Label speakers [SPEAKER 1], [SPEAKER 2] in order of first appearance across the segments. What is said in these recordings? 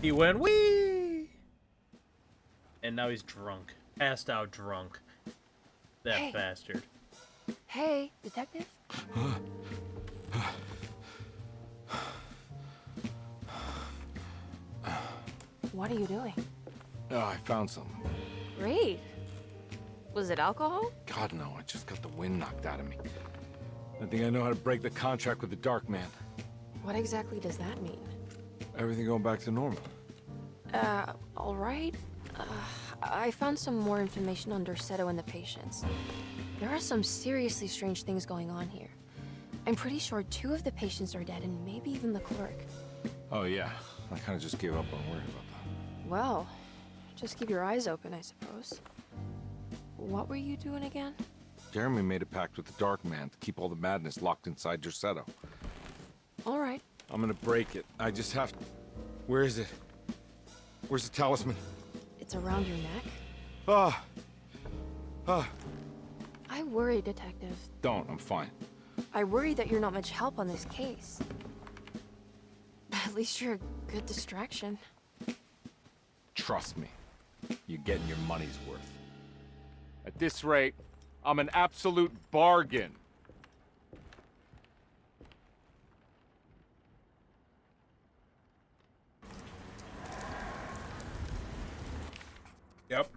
[SPEAKER 1] He went, wee! And now he's drunk. Passed out drunk. That bastard.
[SPEAKER 2] Hey, detective? What are you doing?
[SPEAKER 3] Oh, I found something.
[SPEAKER 2] Great. Was it alcohol?
[SPEAKER 3] God, no, I just got the wind knocked out of me. I think I know how to break the contract with the Dark Man.
[SPEAKER 2] What exactly does that mean?
[SPEAKER 3] Everything going back to normal.
[SPEAKER 2] All right. I found some more information on Dorsetto and the patients. There are some seriously strange things going on here. I'm pretty sure 2 of the patients are dead and maybe even the clerk.
[SPEAKER 3] Oh, yeah. I kind of just gave up on worrying about that.
[SPEAKER 2] Well, just keep your eyes open, I suppose. What were you doing again?
[SPEAKER 3] Jeremy made a pact with the Dark Man to keep all the madness locked inside Dorsetto.
[SPEAKER 2] All right.
[SPEAKER 3] I'm gonna break it. I just have to... Where is it? Where's the talisman?
[SPEAKER 2] It's around your neck? I worry, Detective.
[SPEAKER 3] Don't. I'm fine.
[SPEAKER 2] I worry that you're not much help on this case. At least you're a good distraction.
[SPEAKER 3] Trust me. You're getting your money's worth. At this rate, I'm an absolute bargain.
[SPEAKER 1] Yep.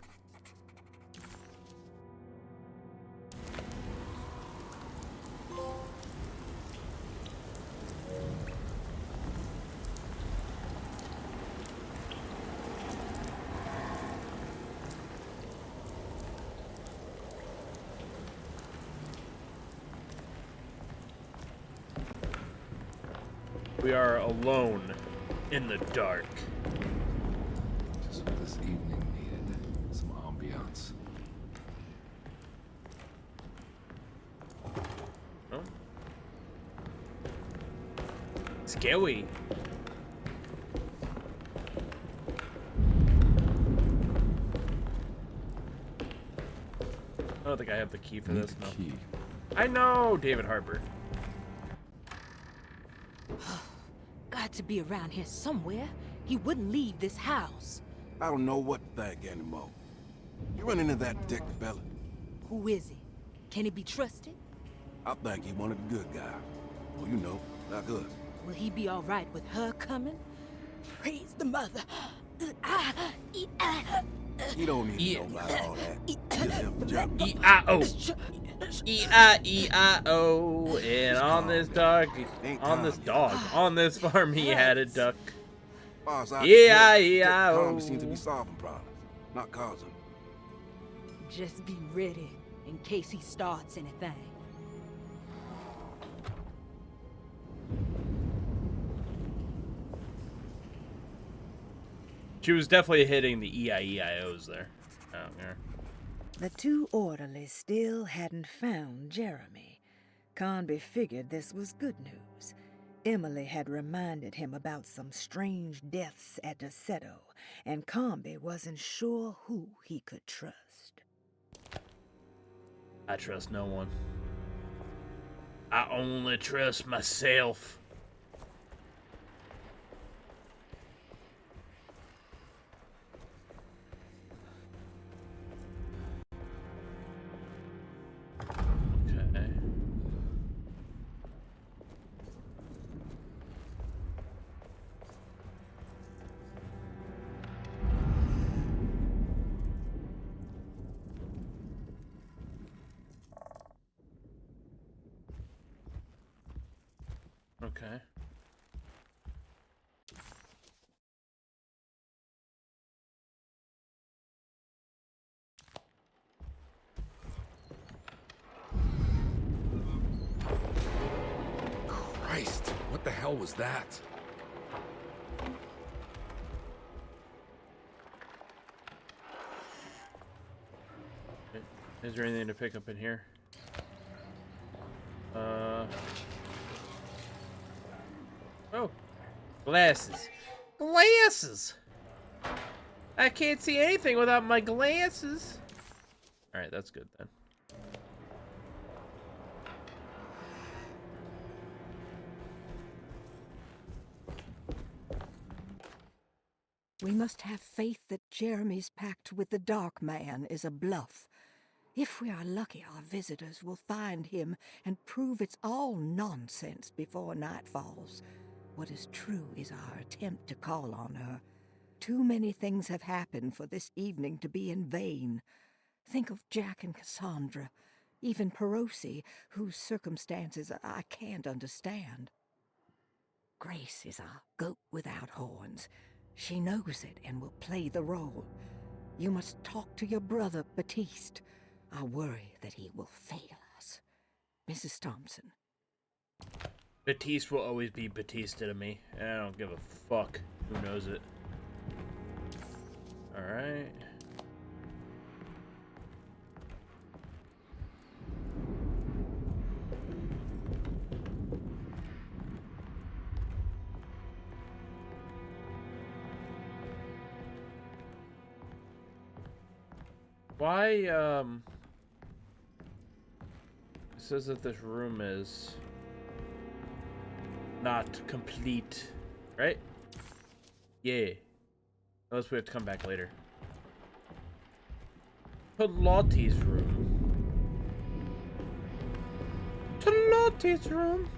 [SPEAKER 1] We are alone in the dark.
[SPEAKER 3] Just what this evening needed. Some ambiance.
[SPEAKER 1] Oh. Scary. I don't think I have the key for this. No.
[SPEAKER 3] Key.
[SPEAKER 1] I know, David Harbour.
[SPEAKER 4] Got to be around here somewhere. He wouldn't leave this house.
[SPEAKER 5] I don't know what to think anymore. You run into that detective fella?
[SPEAKER 4] Who is he? Can he be trusted?
[SPEAKER 5] I think he one of the good guys. Well, you know, like us.
[SPEAKER 4] Will he be all right with her coming? Praise the mother.
[SPEAKER 5] You don't need to know about all that. Just help the job.
[SPEAKER 1] E-I-O. E-I-E-I-O. And on this dog, on this farm, he had a duck.
[SPEAKER 5] Far as I can tell,
[SPEAKER 1] E-I-E-I-O.
[SPEAKER 5] Congress seems to be solving problems, not causing them.
[SPEAKER 4] Just be ready in case he starts anything.
[SPEAKER 1] She was definitely hitting the E-I-E-I-O's there. Oh, yeah.
[SPEAKER 6] The 2 orderlies still hadn't found Jeremy. Conby figured this was good news. Emily had reminded him about some strange deaths at Dorsetto, and Conby wasn't sure who he could trust.
[SPEAKER 1] I trust no one. I only trust myself. Okay. Okay.
[SPEAKER 3] Christ, what the hell was that?
[SPEAKER 1] Is there anything to pick up in here? Oh, glasses. Glasses! I can't see anything without my glasses. Alright, that's good then.
[SPEAKER 7] We must have faith that Jeremy's pact with the Dark Man is a bluff. If we are lucky, our visitors will find him and prove it's all nonsense before night falls. What is true is our attempt to call on her. Too many things have happened for this evening to be in vain. Think of Jack and Cassandra, even Perosi, whose circumstances I can't understand. Grace is a goat without horns. She knows it and will play the role. You must talk to your brother, Batiste. I worry that he will fail us. Mrs. Thompson.
[SPEAKER 1] Batiste will always be Batista to me, and I don't give a fuck who knows it. Alright. Why, it says that this room is not complete, right? Yeah. Unless we have to come back later. Pilotti's room. Pilotti's room.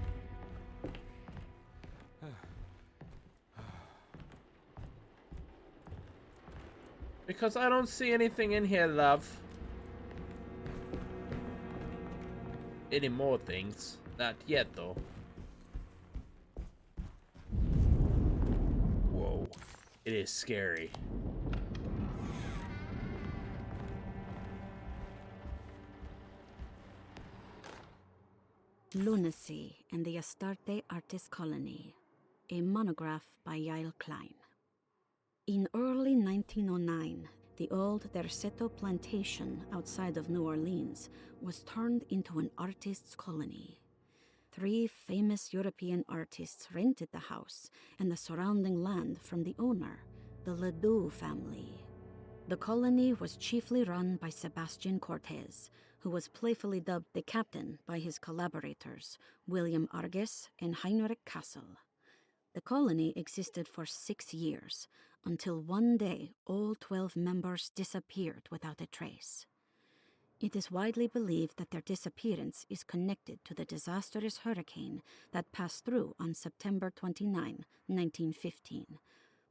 [SPEAKER 1] Because I don't see anything in here, love. Any more things? Not yet, though. Whoa. It is scary.
[SPEAKER 8] Lunacy and the Astarte Artist Colony, a monograph by Yael Klein. In early 1909, the old Derceto plantation outside of New Orleans was turned into an artists' colony. 3 famous European artists rented the house and the surrounding land from the owner, the Ledoux family. The colony was chiefly run by Sebastian Cortez, who was playfully dubbed the captain by his collaborators, William Arges and Heinrich Kassel. The colony existed for 6 years, until one day all 12 members disappeared without a trace. It is widely believed that their disappearance is connected to the disastrous hurricane that passed through on September 29, 1915,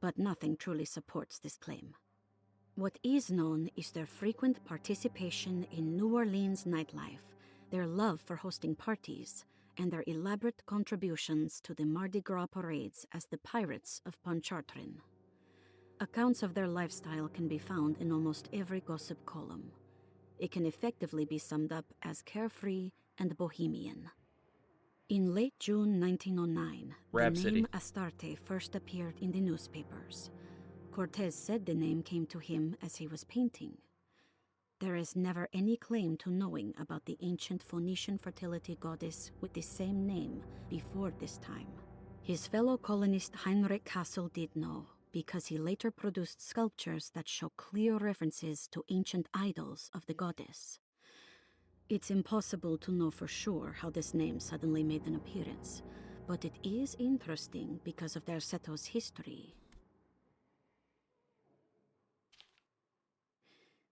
[SPEAKER 8] but nothing truly supports this claim. What is known is their frequent participation in New Orleans nightlife, their love for hosting parties, and their elaborate contributions to the Mardi Gras parades as the Pirates of Pontchartrain. Accounts of their lifestyle can be found in almost every gossip column. It can effectively be summed up as carefree and bohemian. In late June 1909,
[SPEAKER 1] Rhapsody.
[SPEAKER 8] The name Astarte first appeared in the newspapers. Cortez said the name came to him as he was painting. There is never any claim to knowing about the ancient Phoenician fertility goddess with the same name before this time. His fellow colonist Heinrich Kassel did know, because he later produced sculptures that show clear references to ancient idols of the goddess. It's impossible to know for sure how this name suddenly made an appearance, but it is interesting because of Derceto's history.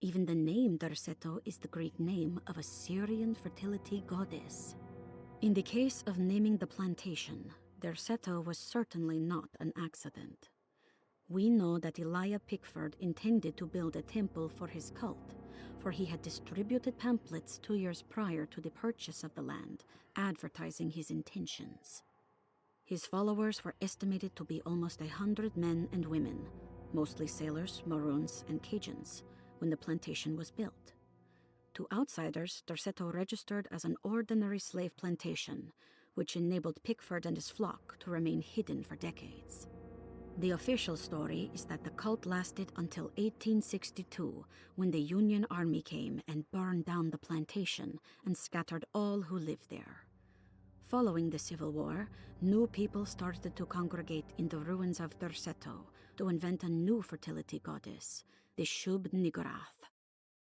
[SPEAKER 8] Even the name Derceto is the Greek name of a Syrian fertility goddess. In the case of naming the plantation, Derceto was certainly not an accident. We know that Elijah Pickford intended to build a temple for his cult, for he had distributed pamphlets 2 years prior to the purchase of the land, advertising his intentions. His followers were estimated to be almost 100 men and women, mostly sailors, Maroons, and Cajuns, when the plantation was built. To outsiders, Derceto registered as an ordinary slave plantation, which enabled Pickford and his flock to remain hidden for decades. The official story is that the cult lasted until 1862, when the Union Army came and burned down the plantation and scattered all who lived there. Following the Civil War, new people started to congregate in the ruins of Derceto to invent a new fertility goddess, the Shub Niggurath.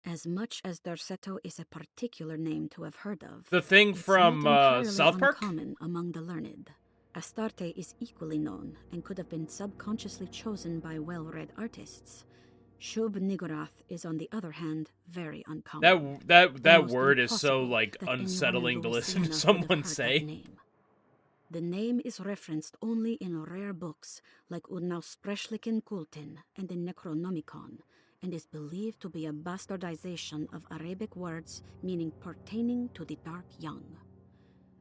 [SPEAKER 8] As much as Derceto is a particular name to have heard of,
[SPEAKER 1] The thing
[SPEAKER 8] it's
[SPEAKER 1] from
[SPEAKER 8] not entirely
[SPEAKER 1] South Park?
[SPEAKER 8] uncommon among the learned. Astarte is equally known and could have been subconsciously chosen by well-read artists. Shub Niggurath is, on the other hand, very uncommon.
[SPEAKER 1] That
[SPEAKER 8] Almost
[SPEAKER 1] word is so
[SPEAKER 8] impossible
[SPEAKER 1] like
[SPEAKER 8] that anyone in
[SPEAKER 1] unsettling to listen to
[SPEAKER 8] Louisiana
[SPEAKER 1] someone
[SPEAKER 8] could have heard
[SPEAKER 1] say.
[SPEAKER 8] that name. The name is referenced only in rare books like Udnausprechlichen Kulten and the Necronomicon, and is believed to be a bastardization of Arabic words meaning pertaining to the dark young.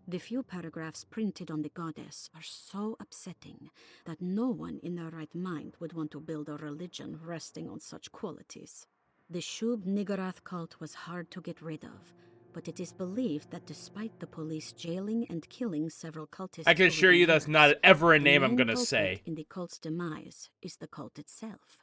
[SPEAKER 8] The few paragraphs printed on the goddess are so upsetting that no one in their right mind would want to build a religion resting on such qualities. The Shub Niggurath cult was hard to get rid of, but it is believed that despite the police jailing and killing several cultists,
[SPEAKER 1] I can assure you that's not ever a name I'm gonna say.
[SPEAKER 8] in the cult's demise is the cult itself,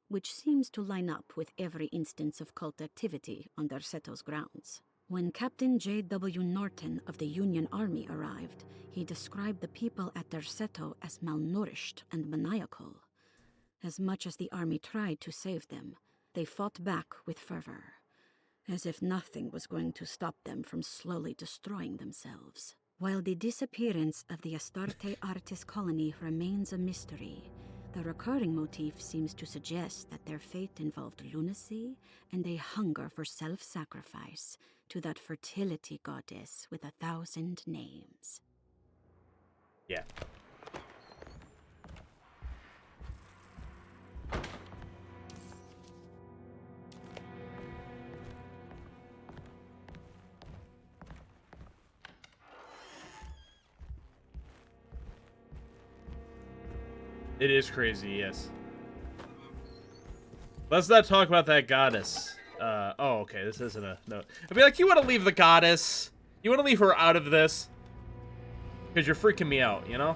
[SPEAKER 8] which seems to line up with every instance of cult activity on Derseto's grounds. When Captain J.W. Norton of the Union Army arrived, he described the people at Derceto as malnourished and maniacal. As much as the army tried to save them, they fought back with fervor, as if nothing was going to stop them from slowly destroying themselves. While the disappearance of the Astarte artist colony remains a mystery, the recurring motif seems to suggest that their fate involved lunacy and a hunger for self-sacrifice to that fertility goddess with 1,000 names.
[SPEAKER 1] Yeah. It is crazy, yes. Let's not talk about that goddess. Oh, okay, this isn't a note. I'd be like, you want to leave the goddess? You want to leave her out of this? Because you're freaking me out, you know?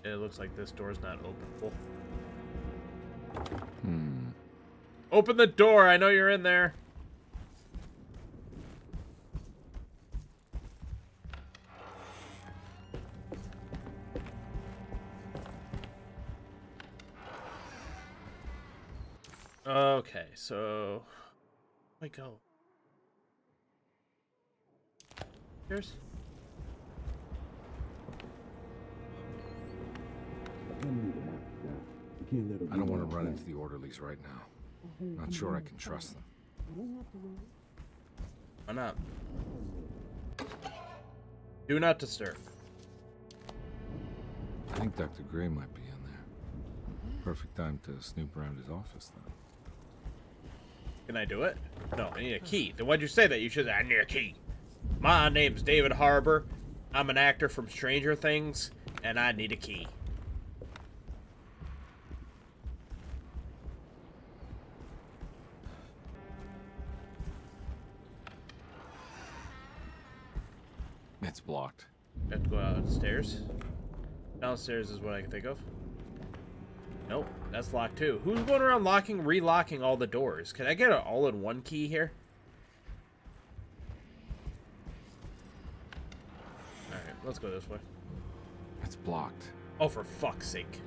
[SPEAKER 1] It looks like this door's not openable. Open the door, I know you're in there. Okay, so where do I go? Here's
[SPEAKER 3] I don't want to run into the orderlies right now. Not sure I can trust them.
[SPEAKER 1] why not? Do not disturb.
[SPEAKER 3] I think Dr. Gray might be in there. Perfect time to snoop around his office, then.
[SPEAKER 1] Can I do it? No, I need a key. Then why'd you say that? You should say, I need a key. My name's David Harbour. I'm an actor from Stranger Things, and I need a key.
[SPEAKER 3] It's blocked.
[SPEAKER 1] I have to go downstairs. Downstairs is what I can think of. Nope, that's locked too. Who's going around locking, relocking all the doors? Can I get an all-in-one key here? Alright, let's go this way.
[SPEAKER 3] It's blocked.
[SPEAKER 1] Oh, for fuck's sake.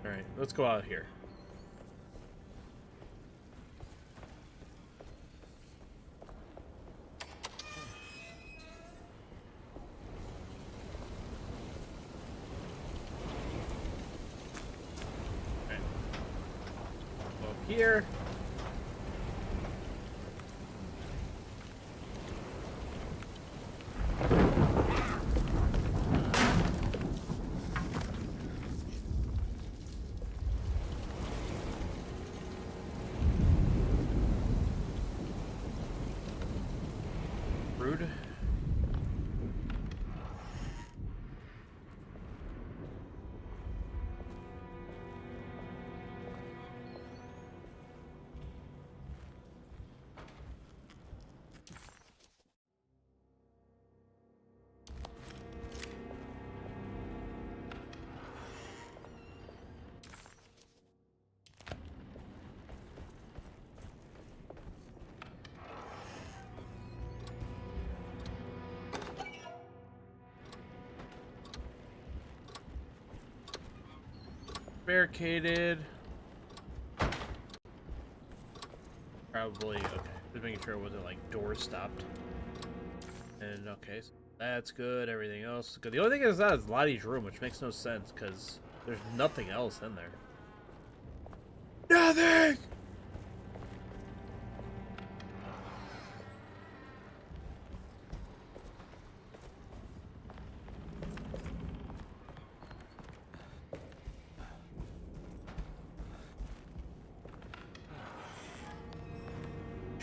[SPEAKER 1] Alright, let's go out here. Okay. Go up here. Rude. barricaded. Probably, okay. Just making sure it wasn't like doors stopped. And okay, so that's good. Everything else is good. The only thing is that is Lottie's room, which makes no sense because there's nothing else in there. Nothing!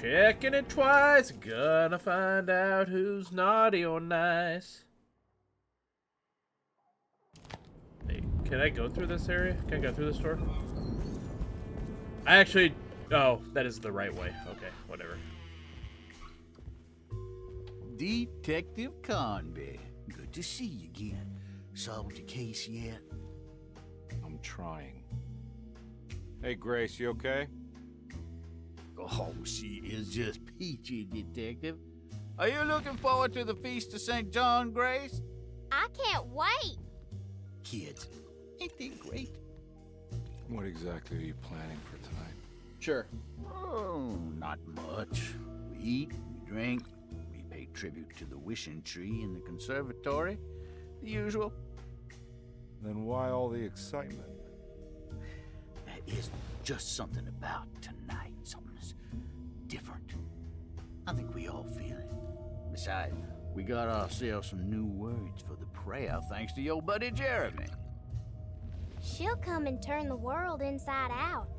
[SPEAKER 1] Checking it twice, gonna find out who's naughty or nice. Hey, can I go through this area? Can I go through this door? I actually... Oh, that is the right way. Okay, whatever.
[SPEAKER 9] Detective Conby. Good to see you again. Solved your case yet?
[SPEAKER 3] I'm trying. Hey, Grace, you okay?
[SPEAKER 9] Oh, she is just peachy, Detective. Are you looking forward to the Feast of St. John, Grace?
[SPEAKER 10] I can't wait.
[SPEAKER 9] Kids, ain't they great?
[SPEAKER 3] What exactly are you planning for tonight?
[SPEAKER 1] Sure.
[SPEAKER 9] Oh, not much. We eat, we drink, we pay tribute to the wishing tree in the conservatory. The usual.
[SPEAKER 3] Then why all the excitement?
[SPEAKER 9] There is just something about tonight. Something's different. I think we all feel it. Besides, we got ourselves some new words for the prayer thanks to your buddy Jeremy.
[SPEAKER 10] She'll come and turn the world inside out,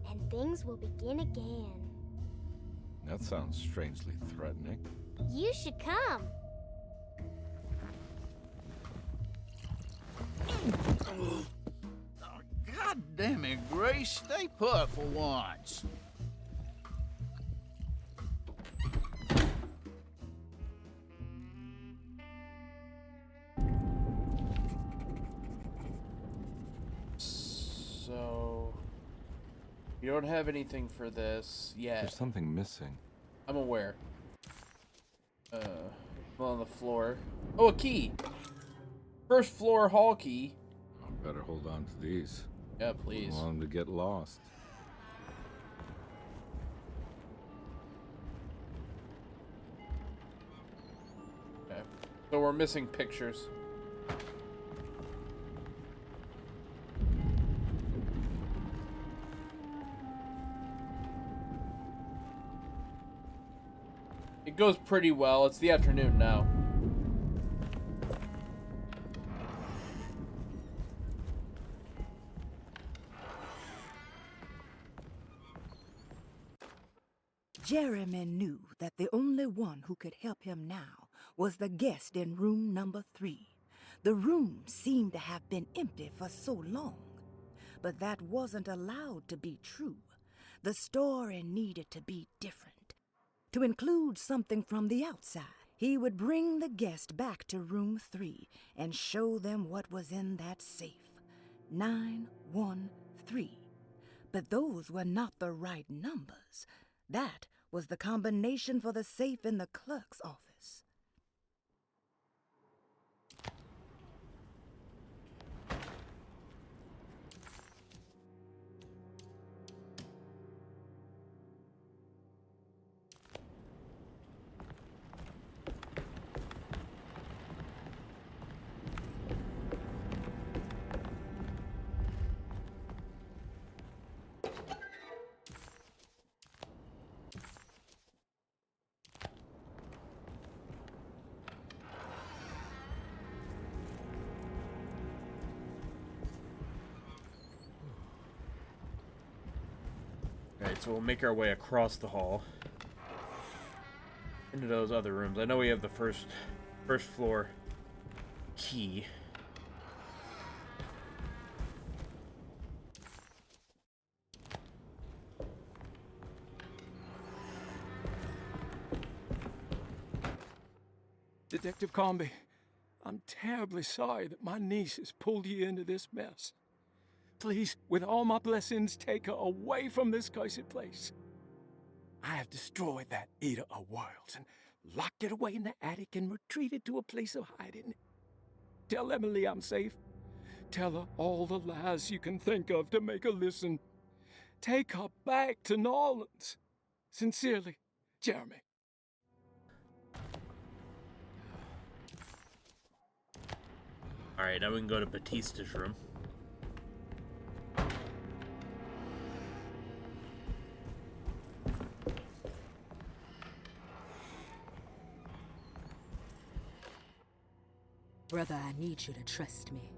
[SPEAKER 10] and things will begin again.
[SPEAKER 3] That sounds strangely threatening.
[SPEAKER 10] You should come.
[SPEAKER 9] God damn it, Grace. Stay put for once.
[SPEAKER 1] So... You don't have anything for this yet.
[SPEAKER 3] There's something missing.
[SPEAKER 1] I'm aware. On the floor. Oh, a key! First floor hall key.
[SPEAKER 3] I better hold on to these.
[SPEAKER 1] Yeah,
[SPEAKER 3] I
[SPEAKER 1] please.
[SPEAKER 3] don't want them to get lost.
[SPEAKER 1] Okay. So we're missing pictures. It goes pretty well. It's the afternoon now.
[SPEAKER 6] Jeremy knew that the only one who could help him now was the guest in room number 3. The room seemed to have been empty for so long. But that wasn't allowed to be true. The story needed to be different, to include something from the outside. He would bring the guest back to room 3 and show them what was in that safe. 913. But those were not the right numbers. That was the combination for the safe in the clerk's office.
[SPEAKER 1] Alright, so we'll make our way across the hall into those other rooms. I know we have the first floor key.
[SPEAKER 11] Detective Conby, I'm terribly sorry that my niece has pulled you into this mess. Please, with all my blessings, take her away from this cursed place. I have destroyed that Eater of Worlds and locked it away in the attic and retreated to a place of hiding. Tell Emily I'm safe. Tell her all the lies you can think of to make her listen. Take her back to New Orleans. Sincerely, Jeremy.
[SPEAKER 1] Alright, now we can go to Batista's room.
[SPEAKER 4] Brother, I need you to trust me.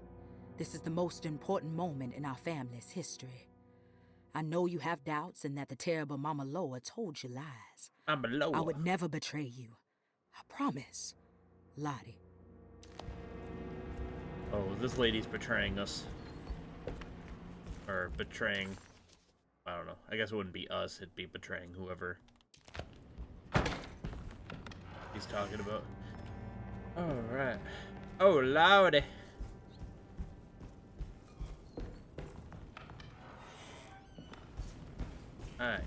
[SPEAKER 4] This is the most important moment in our family's history. I know you have doubts and that the terrible Mama Loa told you lies.
[SPEAKER 1] Mama Loa.
[SPEAKER 4] I would never betray you. I promise. Lottie.
[SPEAKER 1] Oh, this lady's betraying us. Or betraying... I don't know. I guess it wouldn't be us. It'd be betraying whoever he's talking about. Alright. Oh, lordy. Alright.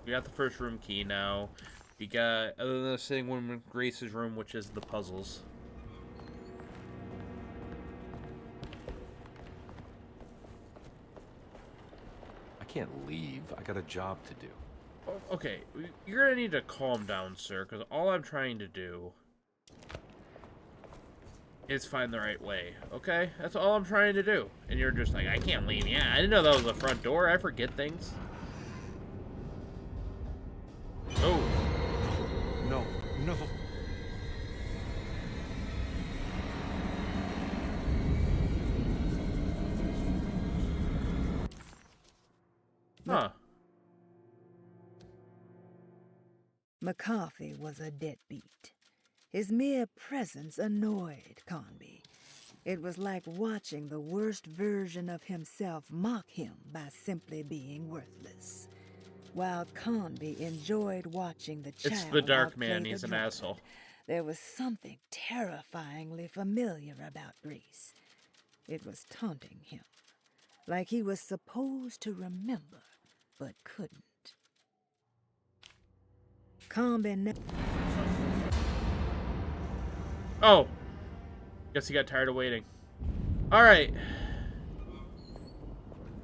[SPEAKER 1] We got the first room key now. We got, other than the sitting room in Grace's room, which is the puzzles.
[SPEAKER 3] I can't leave. I got a job to do.
[SPEAKER 1] Okay, you're gonna need to calm down, sir, because all I'm trying to do is find the right way, okay? That's all I'm trying to do. And you're just like, I can't leave. Yeah, I didn't know that was the front door. I forget things. Oh.
[SPEAKER 3] No, no.
[SPEAKER 1] Huh.
[SPEAKER 6] McCarthy was a deadbeat. His mere presence annoyed Conby. It was like watching the worst version of himself mock him by simply being worthless. While Conby enjoyed watching the child
[SPEAKER 1] It's the dark
[SPEAKER 6] outplay
[SPEAKER 1] man.
[SPEAKER 6] the
[SPEAKER 1] He's an
[SPEAKER 6] drunkard,
[SPEAKER 1] asshole.
[SPEAKER 6] there was something terrifyingly familiar about Grace. It was taunting him, like he was supposed to remember, but couldn't. Conby
[SPEAKER 1] Oh. Guess he got tired of waiting. Alright.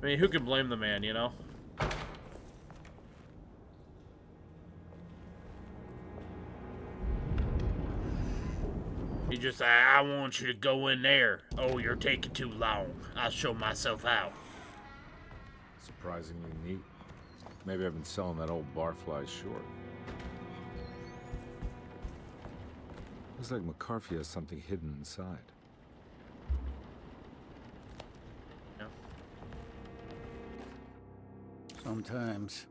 [SPEAKER 1] I mean, who can blame the man, you know? He just said, I want you to go in there. Oh, you're taking too long. I'll show myself out.
[SPEAKER 3] Surprisingly neat. Maybe I've been selling that old barfly short. Looks like McCarthy has something hidden inside.
[SPEAKER 1] Yeah.
[SPEAKER 9] Sometimes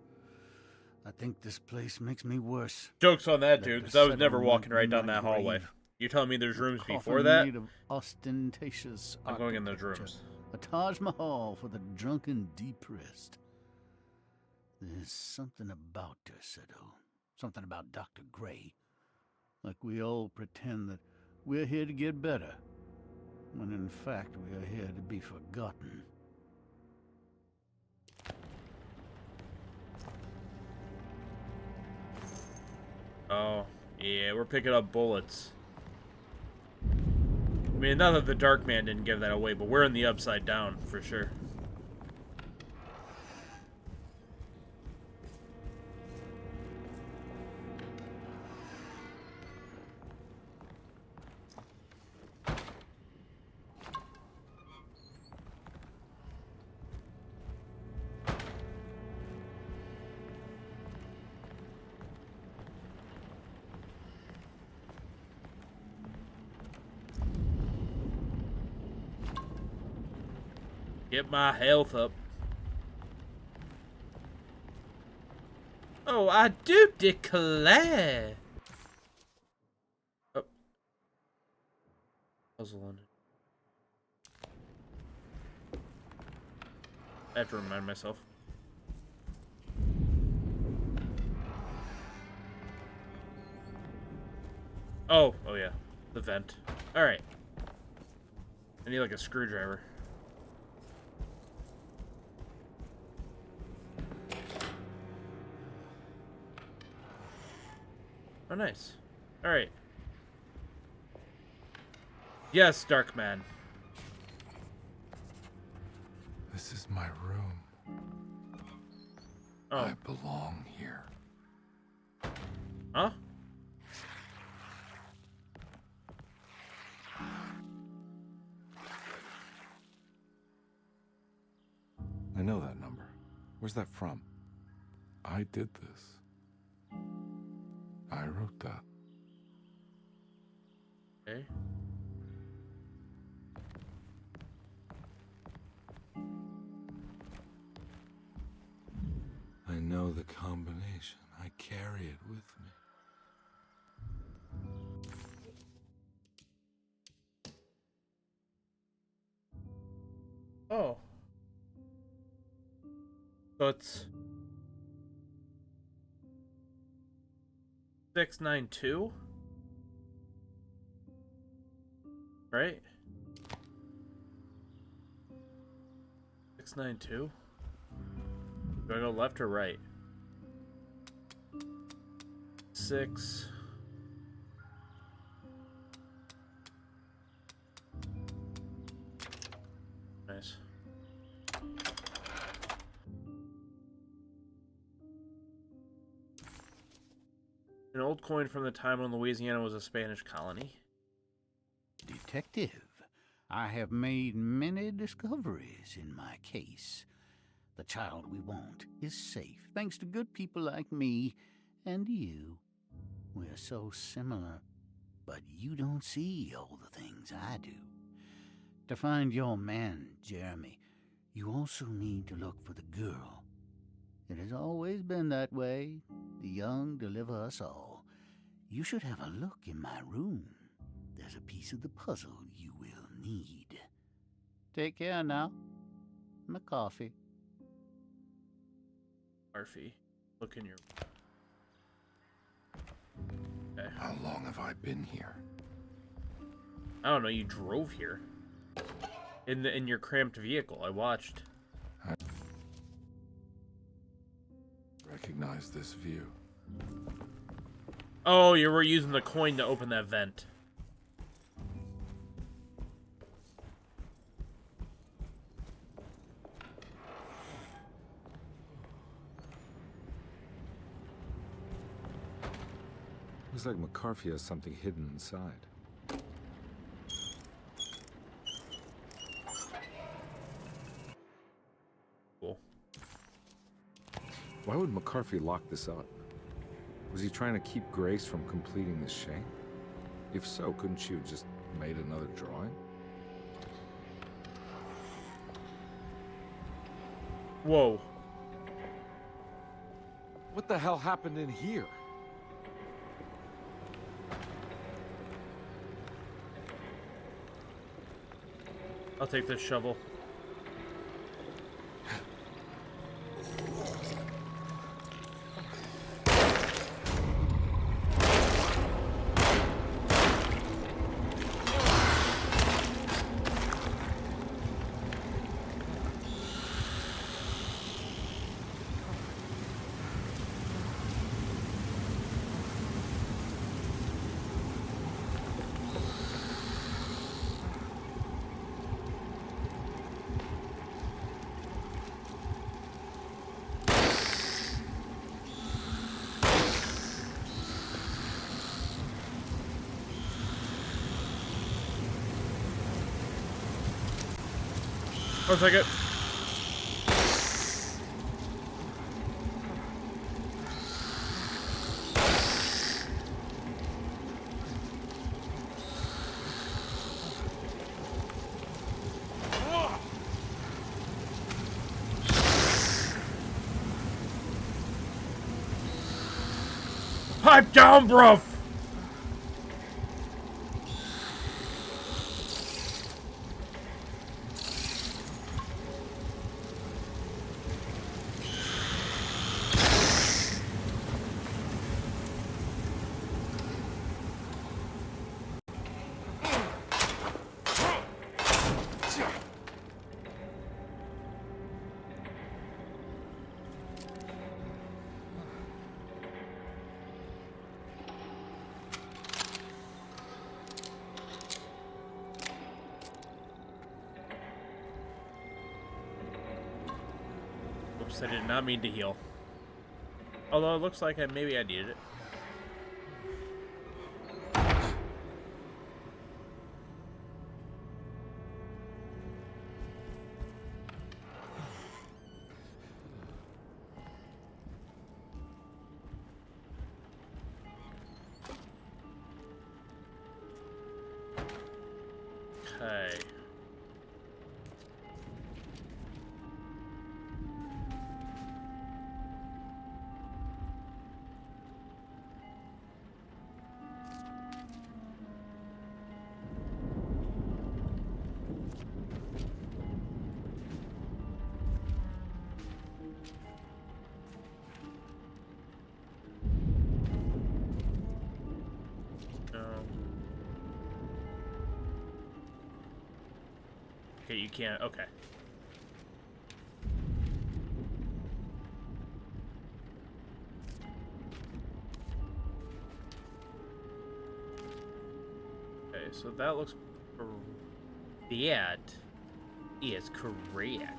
[SPEAKER 9] I think this place makes me worse.
[SPEAKER 1] Joke's on that, dude, because I was
[SPEAKER 9] Let
[SPEAKER 1] never
[SPEAKER 9] the
[SPEAKER 1] walking right
[SPEAKER 9] settlement
[SPEAKER 1] down that
[SPEAKER 9] be my
[SPEAKER 1] hallway.
[SPEAKER 9] grave.
[SPEAKER 1] You're telling me there's rooms
[SPEAKER 9] A coffin
[SPEAKER 1] before that?
[SPEAKER 9] made of ostentatious
[SPEAKER 1] I'm going in those
[SPEAKER 9] architecture.
[SPEAKER 1] rooms.
[SPEAKER 9] A Taj Mahal for the drunken depressed. There's something about Derceto. Something about Dr. Gray. Like we all pretend that we're here to get better, when in fact we are here to be forgotten.
[SPEAKER 1] Oh, yeah, we're picking up bullets. I mean, not that the Dark Man didn't give that away, but we're in the Upside Down, for sure. Get my health up. Oh, I do declare. Oh. Puzzle on it. I have to remind myself. Oh, oh yeah. The vent. Alright. I need like a screwdriver. Oh, nice. Alright. Yes, Dark Man.
[SPEAKER 3] This is my room.
[SPEAKER 1] Oh.
[SPEAKER 3] I belong here.
[SPEAKER 1] Huh?
[SPEAKER 3] I know that number. Where's that from? I did this. I wrote that.
[SPEAKER 1] Okay.
[SPEAKER 3] I know the combination. I carry it with me.
[SPEAKER 1] Oh. So it's 692? Right? 692? Do I go left or right? 6. Nice. An old coin from the time when Louisiana was a Spanish colony.
[SPEAKER 9] Detective, I have made many discoveries in my case. The child we want is safe, thanks to good people like me and you. We're so similar, but you don't see all the things I do. To find your man, Jeremy, you also need to look for the girl. It has always been that way. The young deliver us all. You should have a look in my room. There's a piece of the puzzle you will need. Take care now. My coffee.
[SPEAKER 1] Murphy, look in your... Okay.
[SPEAKER 3] How long have I been here?
[SPEAKER 1] I don't know, you drove here. In your cramped vehicle, I watched.
[SPEAKER 3] I recognize this view.
[SPEAKER 1] Oh, you were using the coin to open that vent.
[SPEAKER 3] Looks like McCarthy has something hidden inside.
[SPEAKER 1] Cool.
[SPEAKER 3] Why would McCarthy lock this up? Was he trying to keep Grace from completing the shank? If so, couldn't she have just made another drawing?
[SPEAKER 1] Whoa.
[SPEAKER 3] What the hell happened in here?
[SPEAKER 1] I'll take this shovel. One second. Pipe down, bruv! Oops, I did not mean to heal. Although it looks like maybe I needed it. Okay. Okay, you can't. Okay. Okay, so that looks. That is correct.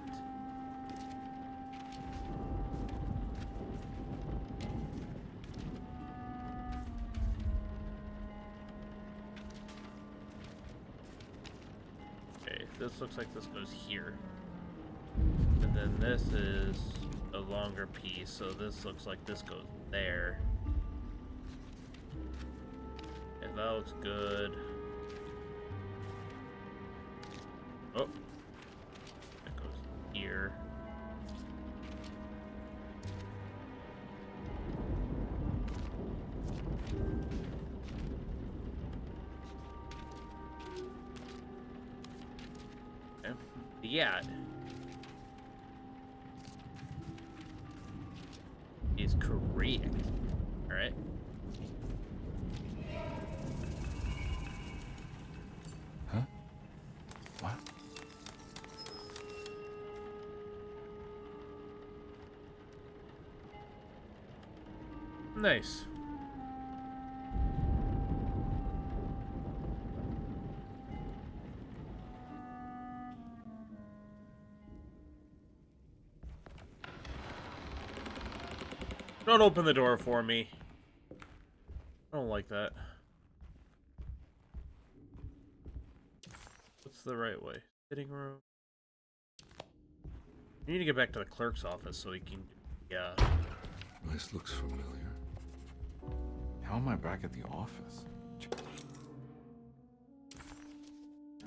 [SPEAKER 1] This looks like this goes here. And then this is a longer piece, so this looks like this goes there. And that looks good. Oh. That goes here. Yeah, is correct. All right.
[SPEAKER 3] Huh? What?
[SPEAKER 1] Nice. Don't open the door for me. I don't like that. What's the right way? Sitting room. You need to get back to the clerk's office so he can. Yeah.
[SPEAKER 3] This looks familiar. How am I back at the office?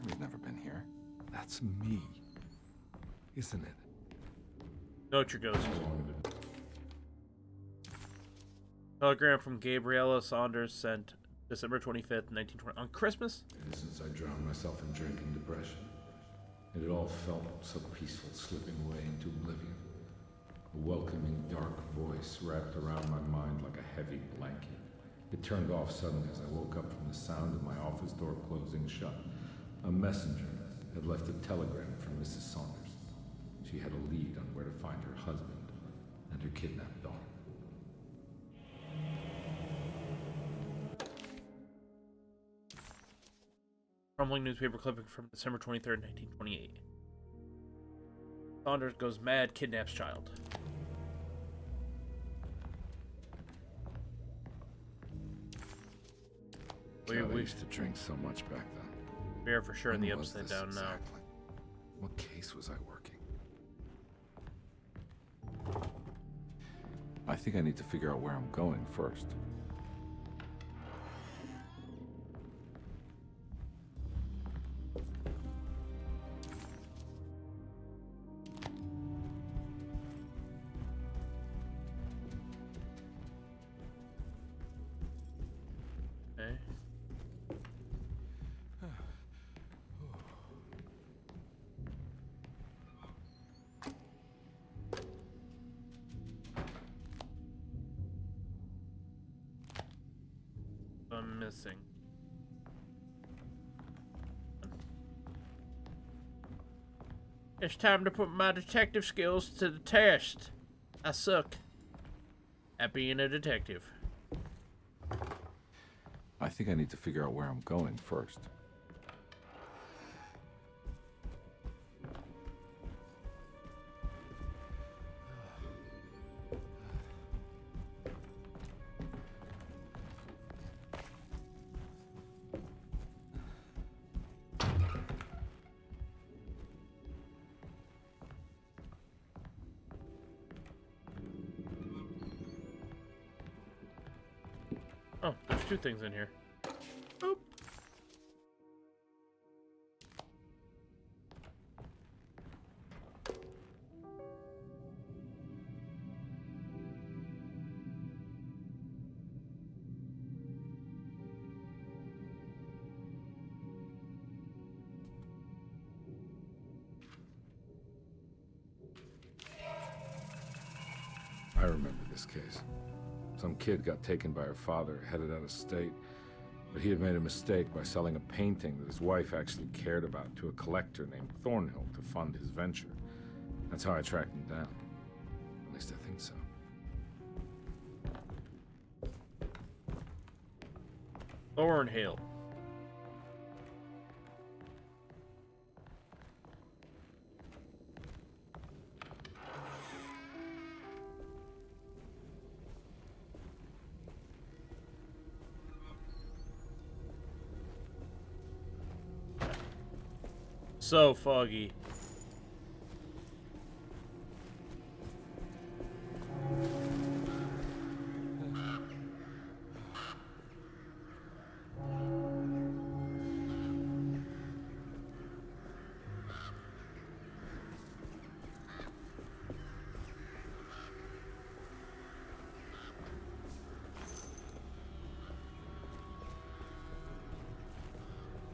[SPEAKER 3] We've never been here. That's me, isn't it?
[SPEAKER 1] Note your ghost. Telegram from Gabriella Saunders sent December 25th, 1920. On Christmas?
[SPEAKER 12] Since I drowned myself in drink and depression, and it all felt so peaceful, slipping away into oblivion. A welcoming, dark voice wrapped around my mind like a heavy blanket. It turned off suddenly as I woke up from the sound of my office door closing shut. A messenger had left a telegram from Mrs. Saunders. She had a lead on where to find her husband and her kidnapped daughter.
[SPEAKER 1] Crumbling newspaper clipping from December 23rd, 1928. Saunders goes mad, kidnaps child.
[SPEAKER 3] I used to drink so much back then.
[SPEAKER 1] We are for sure in
[SPEAKER 3] When
[SPEAKER 1] the
[SPEAKER 3] was
[SPEAKER 1] upside
[SPEAKER 3] this
[SPEAKER 1] down now.
[SPEAKER 3] exactly? What case was I working? I think I need to figure out where I'm going first.
[SPEAKER 1] Okay. I'm missing. It's time to put my detective skills to the test. I suck at being a detective.
[SPEAKER 3] I think I need to figure out where I'm going first.
[SPEAKER 1] two things in here. Boop.
[SPEAKER 12] I remember this case. Some kid got taken by her father, headed out of state, but he had made a mistake by selling a painting that his wife actually cared about to a collector named Thornhill to fund his venture. That's how I tracked him down. At least I think so.
[SPEAKER 1] Thornhill. So foggy.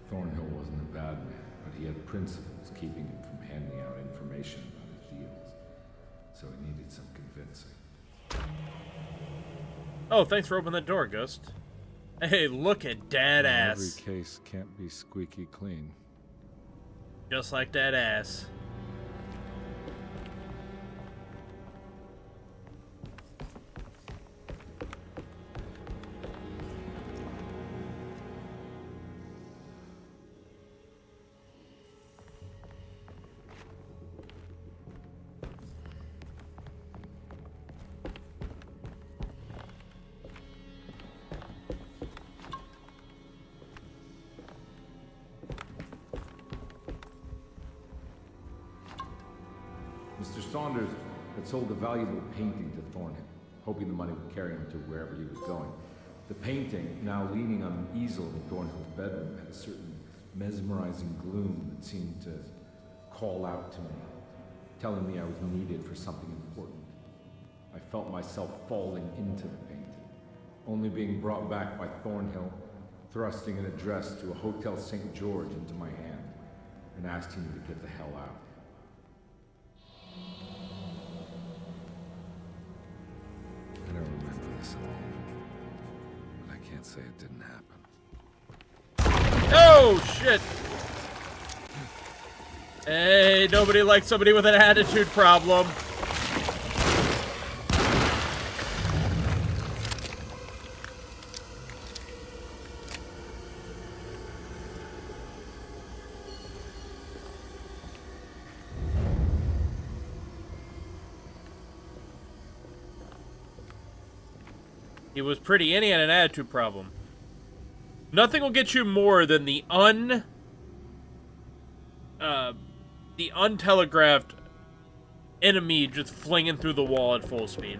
[SPEAKER 12] Thornhill wasn't a bad man, but he had principles keeping him from handing out information about his deals. So he needed some convincing.
[SPEAKER 1] Oh, thanks for opening that door, Ghost. Hey, look at that ass.
[SPEAKER 12] Every case can't be squeaky clean.
[SPEAKER 1] Just like that ass.
[SPEAKER 12] Mr. Saunders had sold a valuable painting to Thornhill, hoping the money would carry him to wherever he was going. The painting, now leaning on an easel in Thornhill's bedroom, had a certain mesmerizing gloom that seemed to call out to me, telling me I was needed for something important. I felt myself falling into the painting, only being brought back by Thornhill, thrusting an address to a Hotel St. George into my hand, and asking me to get the hell out. I don't remember this at all, but I can't say it didn't happen.
[SPEAKER 1] Oh, shit! Hey, nobody likes somebody with an attitude problem. He was pretty and he had an attitude problem. Nothing will get you more than the untelegraphed enemy just flinging through the wall at full speed.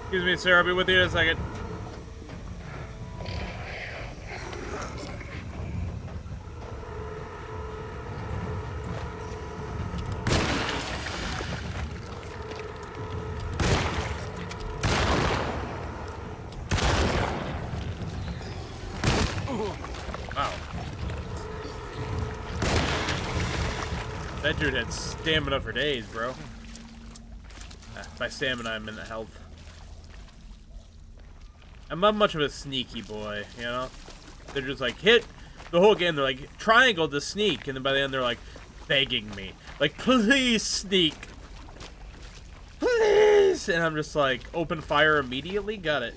[SPEAKER 1] Excuse me, sir. I'll be with you in a second. Wow. That dude had stamina for days, bro. By stamina, I mean the health. I'm not much of a sneaky boy, you know? They're just like, hit the whole game. They're like, triangle to sneak. And then by the end, they're like, begging me. Like, please sneak. Please. And I'm just like, open fire immediately. Got it.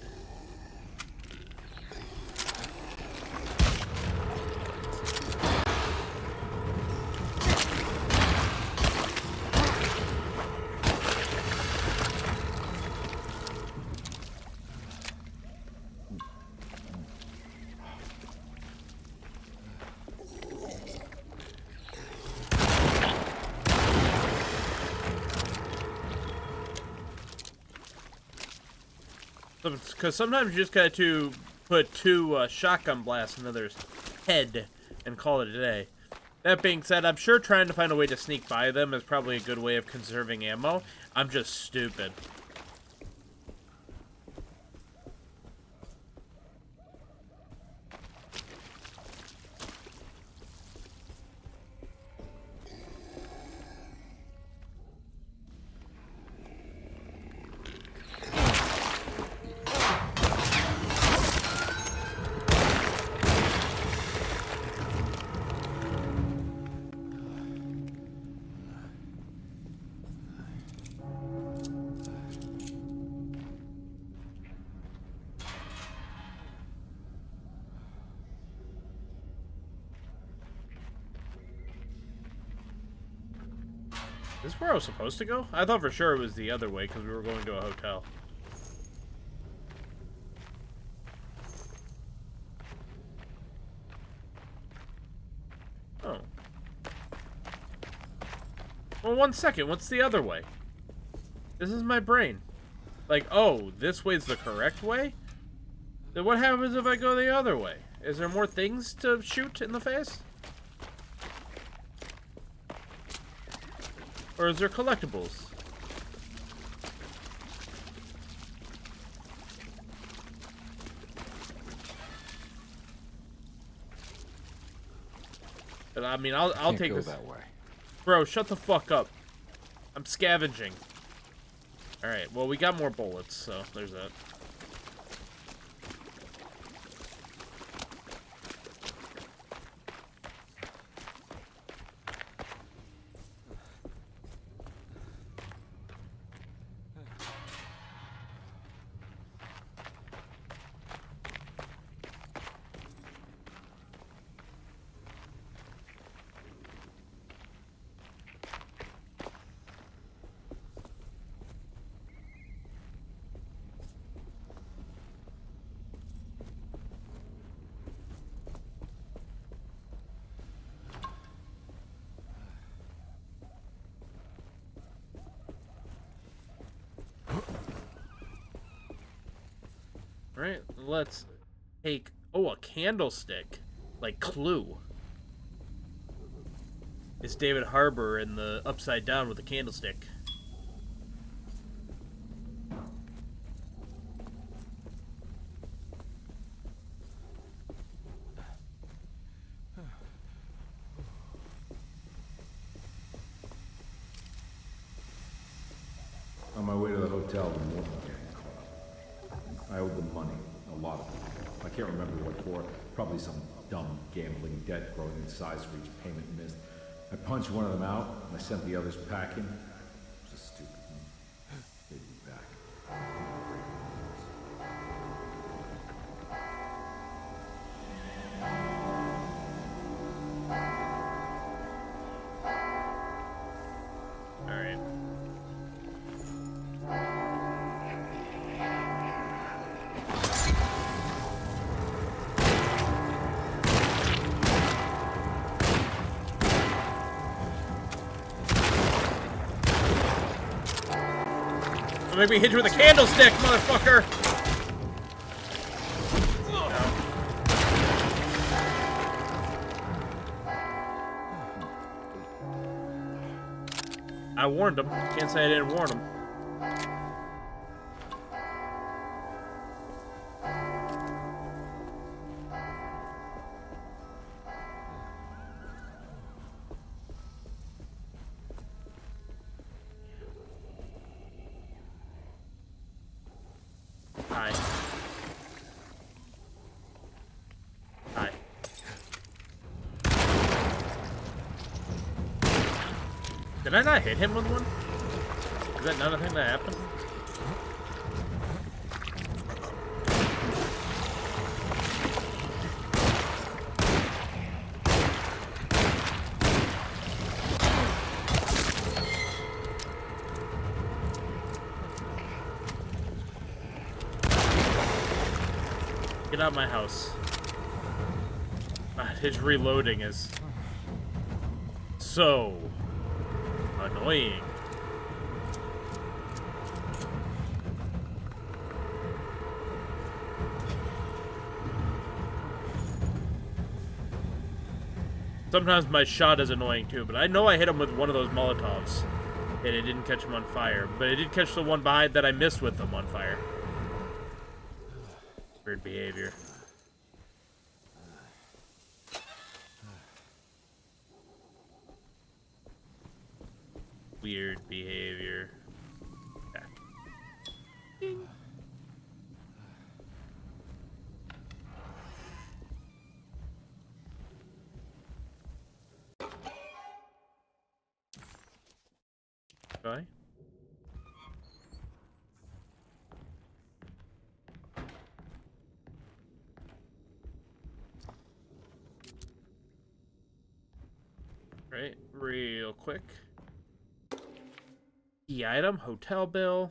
[SPEAKER 1] Because sometimes you just got to put 2 shotgun blasts in another's head and call it a day. That being said, I'm sure trying to find a way to sneak by them is probably a good way of conserving ammo. I'm just stupid. Is this where I was supposed to go? I thought for sure it was the other way because we were going to a hotel. Oh. Well, 1 second. What's the other way? This is my brain. Like, oh, this way's the correct way? Then what happens if I go the other way? Is there more things to shoot in the face? Or is there collectibles? But I mean, I'll take this.
[SPEAKER 3] That way.
[SPEAKER 1] Bro, shut the fuck up. I'm scavenging. Alright, well, we got more bullets, so there's that. Alright, let's take... Oh, a candlestick. Like Clue. It's David Harbour in the Upside Down with a candlestick.
[SPEAKER 12] On my way to the hotel, the morning gang called. I owed them money, a lot of it. I can't remember what for. Probably some dumb gambling debt growing in size for each payment missed. I punched one of them out, and I sent the others packing. It was a stupid move. They'd be back.
[SPEAKER 1] Alright. Make me hit you with a candlestick, motherfucker! I warned him. Can't say I didn't warn him. Hi. Did I not hit him with one? Is that not a thing that happened? Get out of my house. God, his reloading is so annoying. Sometimes my shot is annoying too, but I know I hit him with one of those Molotovs, and it didn't catch him on fire. But it did catch the one behind that I missed with them on fire. Weird behavior. Weird behavior. Okay. Ding. Okay. Right, real quick. Key item, hotel bill.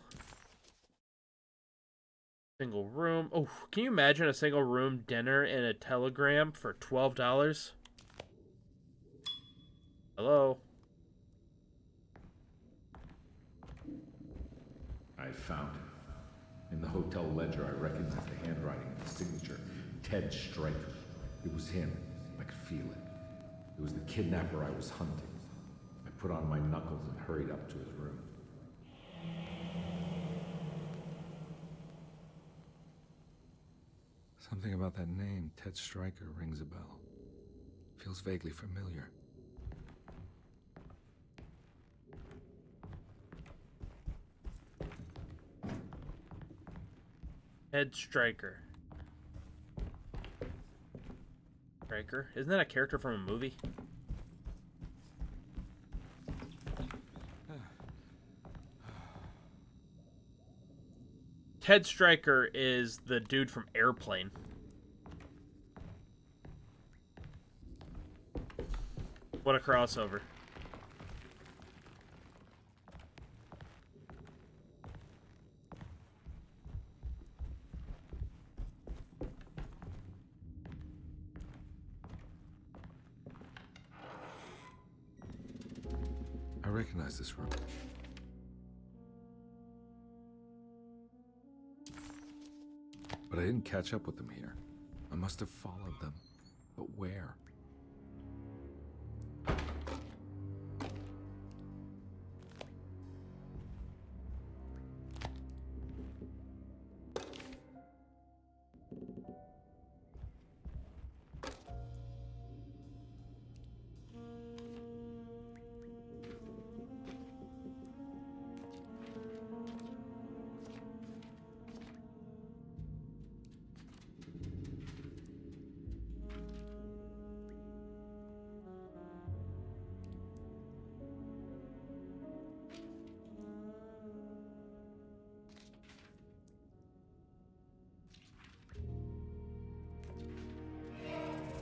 [SPEAKER 1] Single room. Oh, can you imagine a single room dinner and a telegram for $12? Hello?
[SPEAKER 12] I found him. In the hotel ledger, I recognized the handwriting and the signature. Ted Stryker. It was him. I could feel it. It was the kidnapper I was hunting. I put on my knuckles and hurried up to his room. Something about that name, Ted Stryker, rings a bell. Feels vaguely familiar.
[SPEAKER 1] Ted Stryker. Stryker? Isn't that a character from a movie? Ted Stryker is the dude from Airplane. What a crossover.
[SPEAKER 12] I recognize this room. But I didn't catch up with them here. I must have followed them. But where?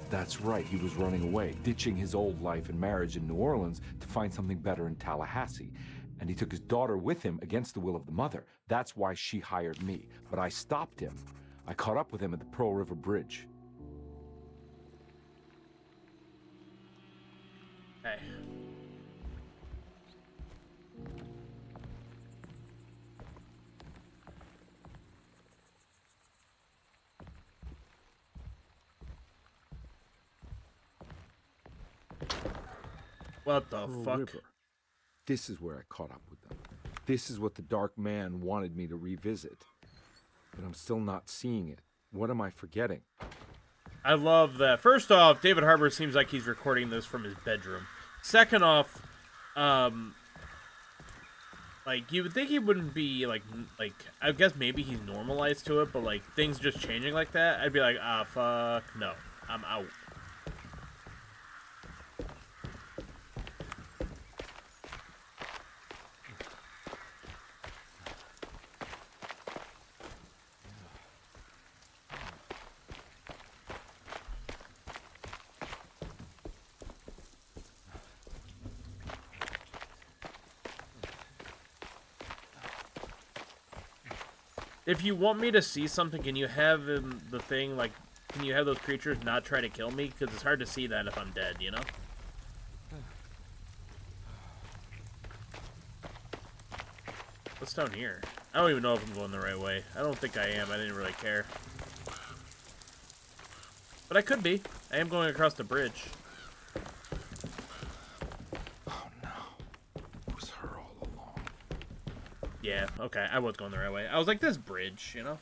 [SPEAKER 3] That's right, he was running away, ditching his old life and marriage in New Orleans to find something better in Tallahassee. And he took his daughter with him against the will of the mother. That's why she hired me. But I stopped him. I caught up with him at the Pearl River Bridge.
[SPEAKER 1] Hey. What the fuck?
[SPEAKER 3] River. This is where I caught up with them. This is what the Dark Man wanted me to revisit. But I'm still not seeing it. What am I forgetting?
[SPEAKER 1] I love that. First off, David Harbour seems like he's recording this from his bedroom. Second off, like, you would think he wouldn't be, like, I guess maybe he's normalized to it, but, like, things just changing like that, I'd be like, ah, fuck, no. I'm out. If you want me to see something, can you have the thing, like, can you have those creatures not try to kill me? Because it's hard to see that if I'm dead, you know? What's down here? I don't even know if I'm going the right way. I don't think I am. I didn't really care. But I could be. I am going across the bridge.
[SPEAKER 12] Oh no. It was her all along.
[SPEAKER 1] Yeah, okay. I was going the right way. I was like, this bridge, you know?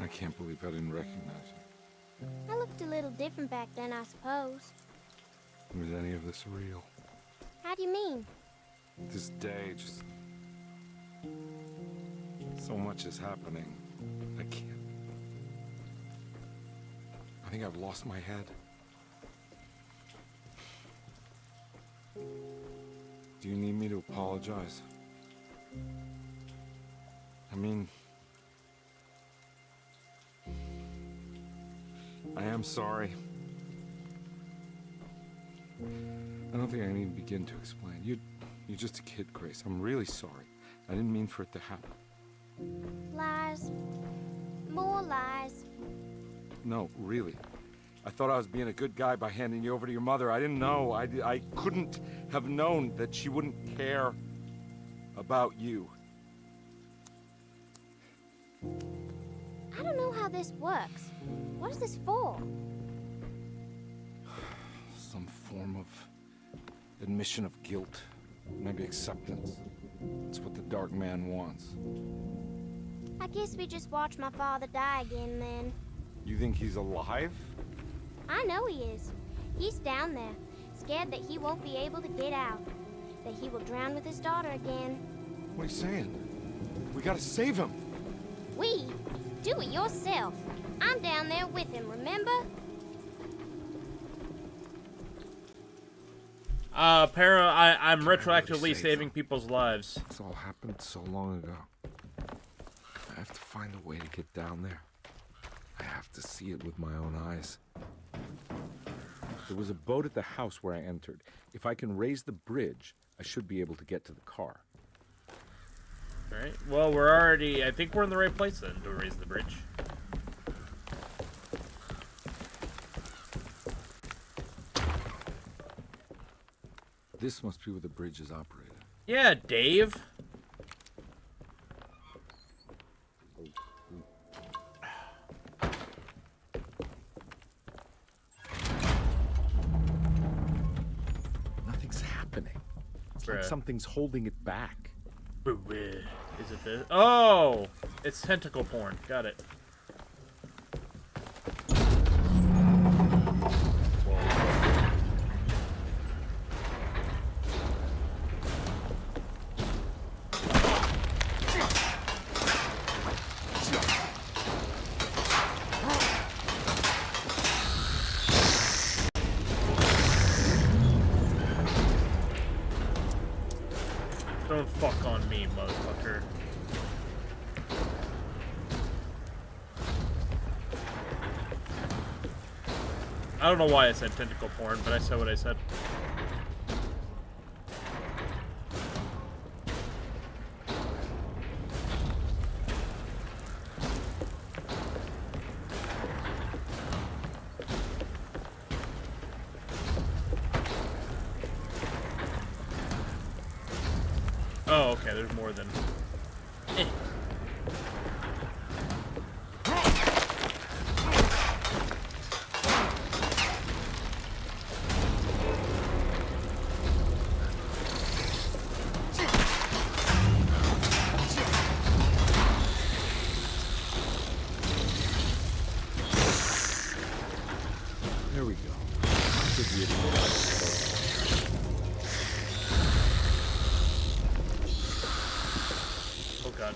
[SPEAKER 12] I can't believe I didn't recognize you.
[SPEAKER 10] I looked a little different back then, I suppose.
[SPEAKER 12] Was any of this real?
[SPEAKER 10] How do you mean?
[SPEAKER 12] This day, just... so much is happening. I can't... I think I've lost my head. Do you need me to apologize? I mean... I am sorry. I don't think I need to begin to explain. You're just a kid, Grace. I'm really sorry. I didn't mean for it to happen.
[SPEAKER 10] Lies. More lies.
[SPEAKER 12] No, really. I thought I was being a good guy by handing you over to your mother. I didn't know. I couldn't have known that she wouldn't care about you.
[SPEAKER 10] I don't know how this works. What is this for?
[SPEAKER 12] Some form of admission of guilt. Maybe acceptance. It's what the Dark Man wants.
[SPEAKER 10] I guess we just watch my father die again, then.
[SPEAKER 12] You think he's alive?
[SPEAKER 10] I know he is. He's down there, scared that he won't be able to get out. That he will drown with his daughter again.
[SPEAKER 12] What are you saying? We gotta save him.
[SPEAKER 10] We? Do it yourself. I'm down there with him, remember?
[SPEAKER 1] I'm retroactively saving people's lives.
[SPEAKER 12] It's all happened so long ago. I have to find a way to get down there. I have to see it with my own eyes. There was a boat at the house where I entered. If I can raise the bridge, I should be able to get to the car.
[SPEAKER 1] Alright, well, we're already... I think we're in the right place then to raise the bridge.
[SPEAKER 12] This must be where the bridge is operated.
[SPEAKER 1] Yeah, Dave.
[SPEAKER 12] Nothing's happening. It's like something's holding it back.
[SPEAKER 1] Is it this? Oh! It's tentacle porn. Got it. Don't fuck on me, motherfucker. I don't know why I said tentacle porn, but I said what I said. Oh, okay, there's more than...
[SPEAKER 12] There we go. Should be able to...
[SPEAKER 1] Oh god.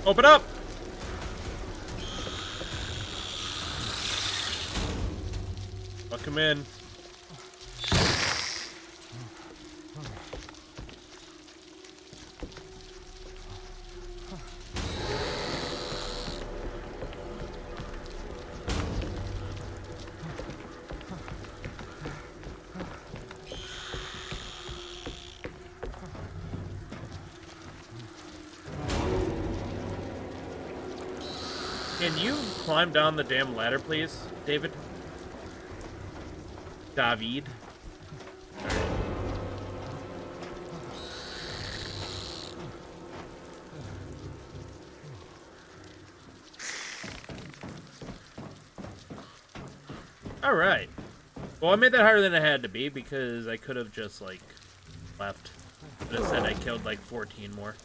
[SPEAKER 1] Open up! Fuck him in. Can you climb down the damn ladder, please, David? David. All right. Well, I made that harder than it had to be because I could have just, like, left. But instead I killed, like, 14 more.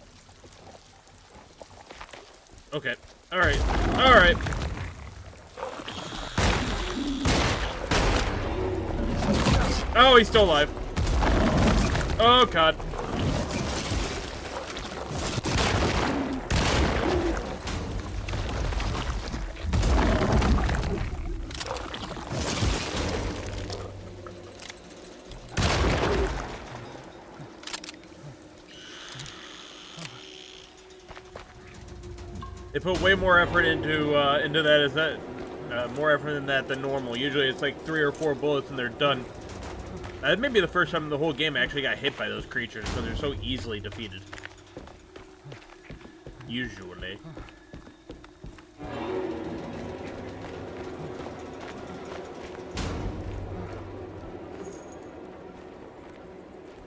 [SPEAKER 1] Okay. Alright. Alright. Oh, he's still alive. Oh, God. They put way more effort into that. Is that more effort than that than normal? Usually it's like 3 or 4 bullets and they're done. That may be the first time in the whole game I actually got hit by those creatures because they're so easily defeated. Usually.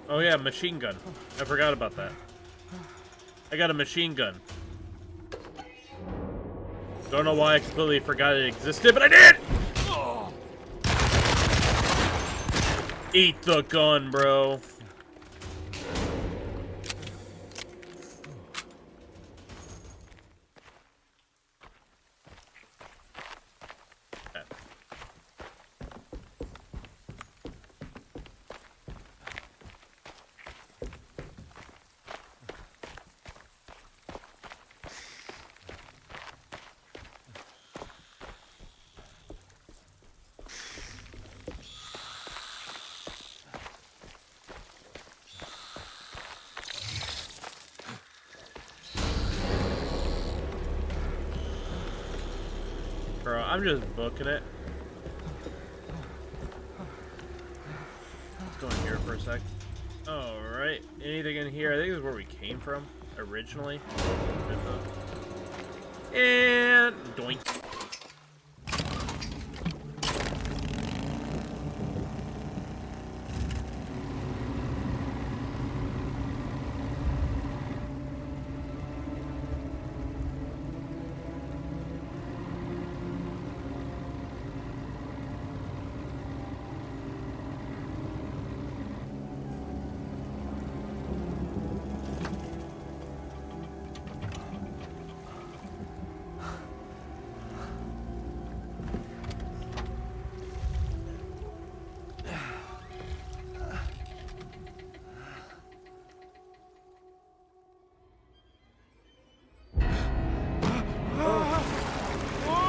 [SPEAKER 1] Oh yeah, machine gun. I forgot about that. I got a machine gun. Don't know why I completely forgot it existed, but I did! Eat the gun, bro. Bro, I'm just booking it. Let's go in here for a sec. Alright, anything in here? I think this is where we came from, originally. And... doink.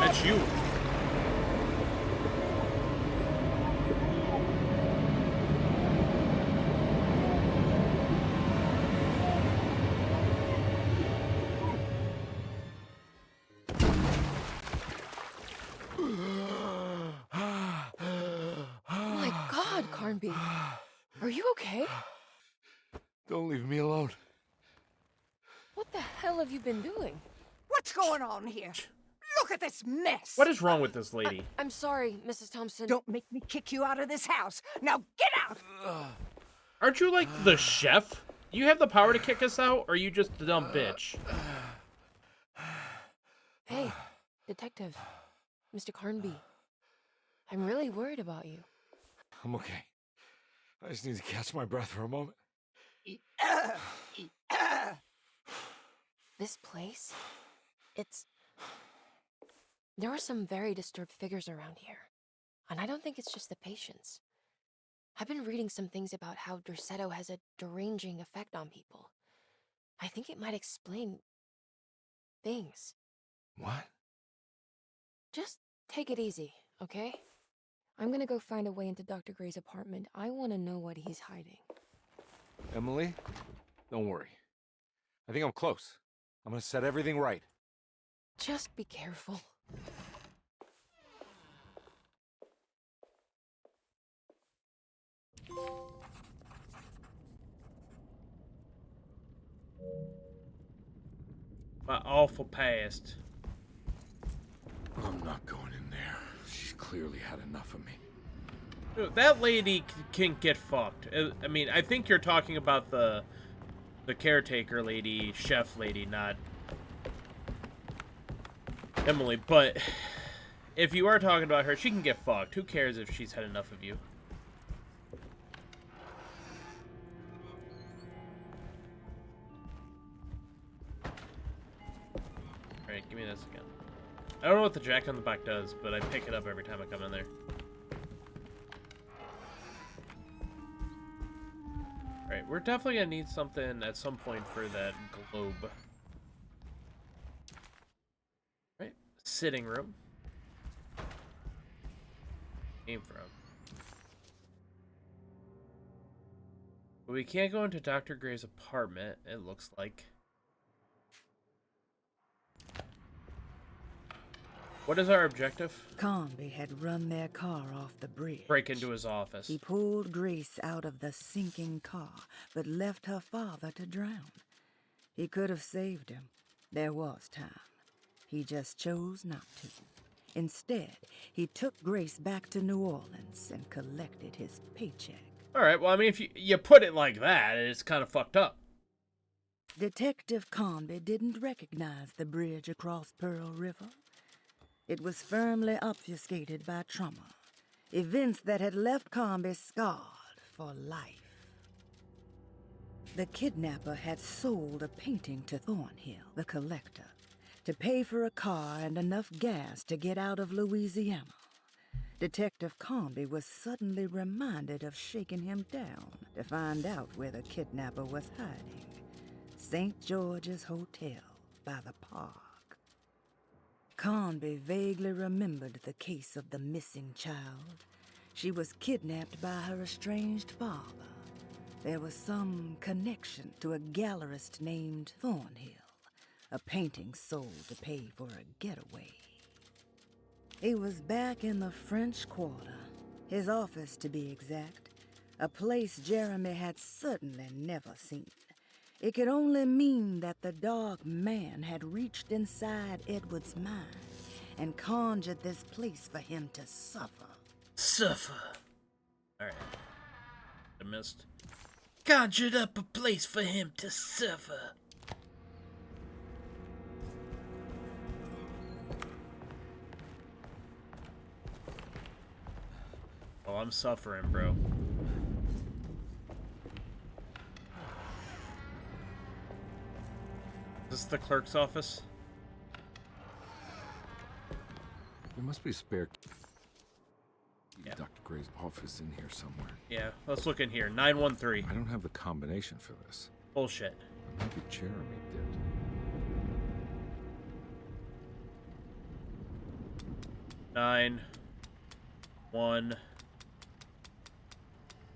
[SPEAKER 1] That's you.
[SPEAKER 2] Oh my God, Carnby. Are you okay?
[SPEAKER 12] Don't leave me alone.
[SPEAKER 2] What the hell have you been doing?
[SPEAKER 7] What's going on here? Look at this mess!
[SPEAKER 1] What is wrong with this lady?
[SPEAKER 2] I'm sorry, Mrs. Thompson.
[SPEAKER 7] Don't make me kick you out of this house. Now get out!
[SPEAKER 1] Aren't you like the chef? You have the power to kick us out, or are you just a dumb bitch?
[SPEAKER 2] Hey, Detective. Mr. Carnby. I'm really worried about you.
[SPEAKER 12] I'm okay. I just need to catch my breath for a moment.
[SPEAKER 2] This place? There are some very disturbed figures around here. And I don't think it's just the patients. I've been reading some things about how Derceto has a deranging effect on people. I think it might explain things.
[SPEAKER 3] What?
[SPEAKER 2] Just take it easy, okay? I'm gonna go find a way into Dr. Gray's apartment. I want to know what he's hiding.
[SPEAKER 3] Emily, don't worry. I think I'm close. I'm gonna set everything right.
[SPEAKER 2] Just be careful.
[SPEAKER 1] My awful past.
[SPEAKER 12] I'm not going in there. She's clearly had enough of me.
[SPEAKER 1] Dude, that lady can get fucked. I mean, I think you're talking about the caretaker lady, chef lady, not Emily. But if you are talking about her, she can get fucked. Who cares if she's had enough of you? Alright, give me this again. I don't know what the jack on the back does, but I pick it up every time I come in there. Alright, we're definitely gonna need something at some point for that globe. Right, sitting room. Came from. But we can't go into Dr. Gray's apartment, it looks like. What is our objective?
[SPEAKER 6] Conby had run their car off the bridge.
[SPEAKER 1] Break into his office.
[SPEAKER 6] He pulled Grace out of the sinking car, but left her father to drown. He could have saved him. There was time. He just chose not to. Instead, he took Grace back to New Orleans and collected his paycheck.
[SPEAKER 1] Alright, well, I mean, if you put it like that, it's kind of fucked up.
[SPEAKER 6] Detective Conby didn't recognize the bridge across Pearl River. It was firmly obfuscated by trauma, events that had left Conby scarred for life. The kidnapper had sold a painting to Thornhill, the collector, to pay for a car and enough gas to get out of Louisiana. Detective Conby was suddenly reminded of shaking him down to find out where the kidnapper was hiding. St. George's Hotel by the park. Conby vaguely remembered the case of the missing child. She was kidnapped by her estranged father. There was some connection to a gallerist named Thornhill, a painting sold to pay for a getaway. He was back in the French Quarter, his office to be exact, a place Jeremy had certainly never seen. It could only mean that the dark man had reached inside Edward's mind and conjured this place for him to suffer.
[SPEAKER 1] Suffer. Alright. I missed. Conjured up a place for him to suffer. Oh, I'm suffering, bro. Is this the clerk's office?
[SPEAKER 12] There must be a spare
[SPEAKER 1] Yeah.
[SPEAKER 12] Dr. Gray's office in here somewhere.
[SPEAKER 1] Yeah, let's look in here. 913.
[SPEAKER 12] I don't have the combination for this.
[SPEAKER 1] Bullshit.
[SPEAKER 12] But maybe Jeremy did.
[SPEAKER 1] Nine, 1,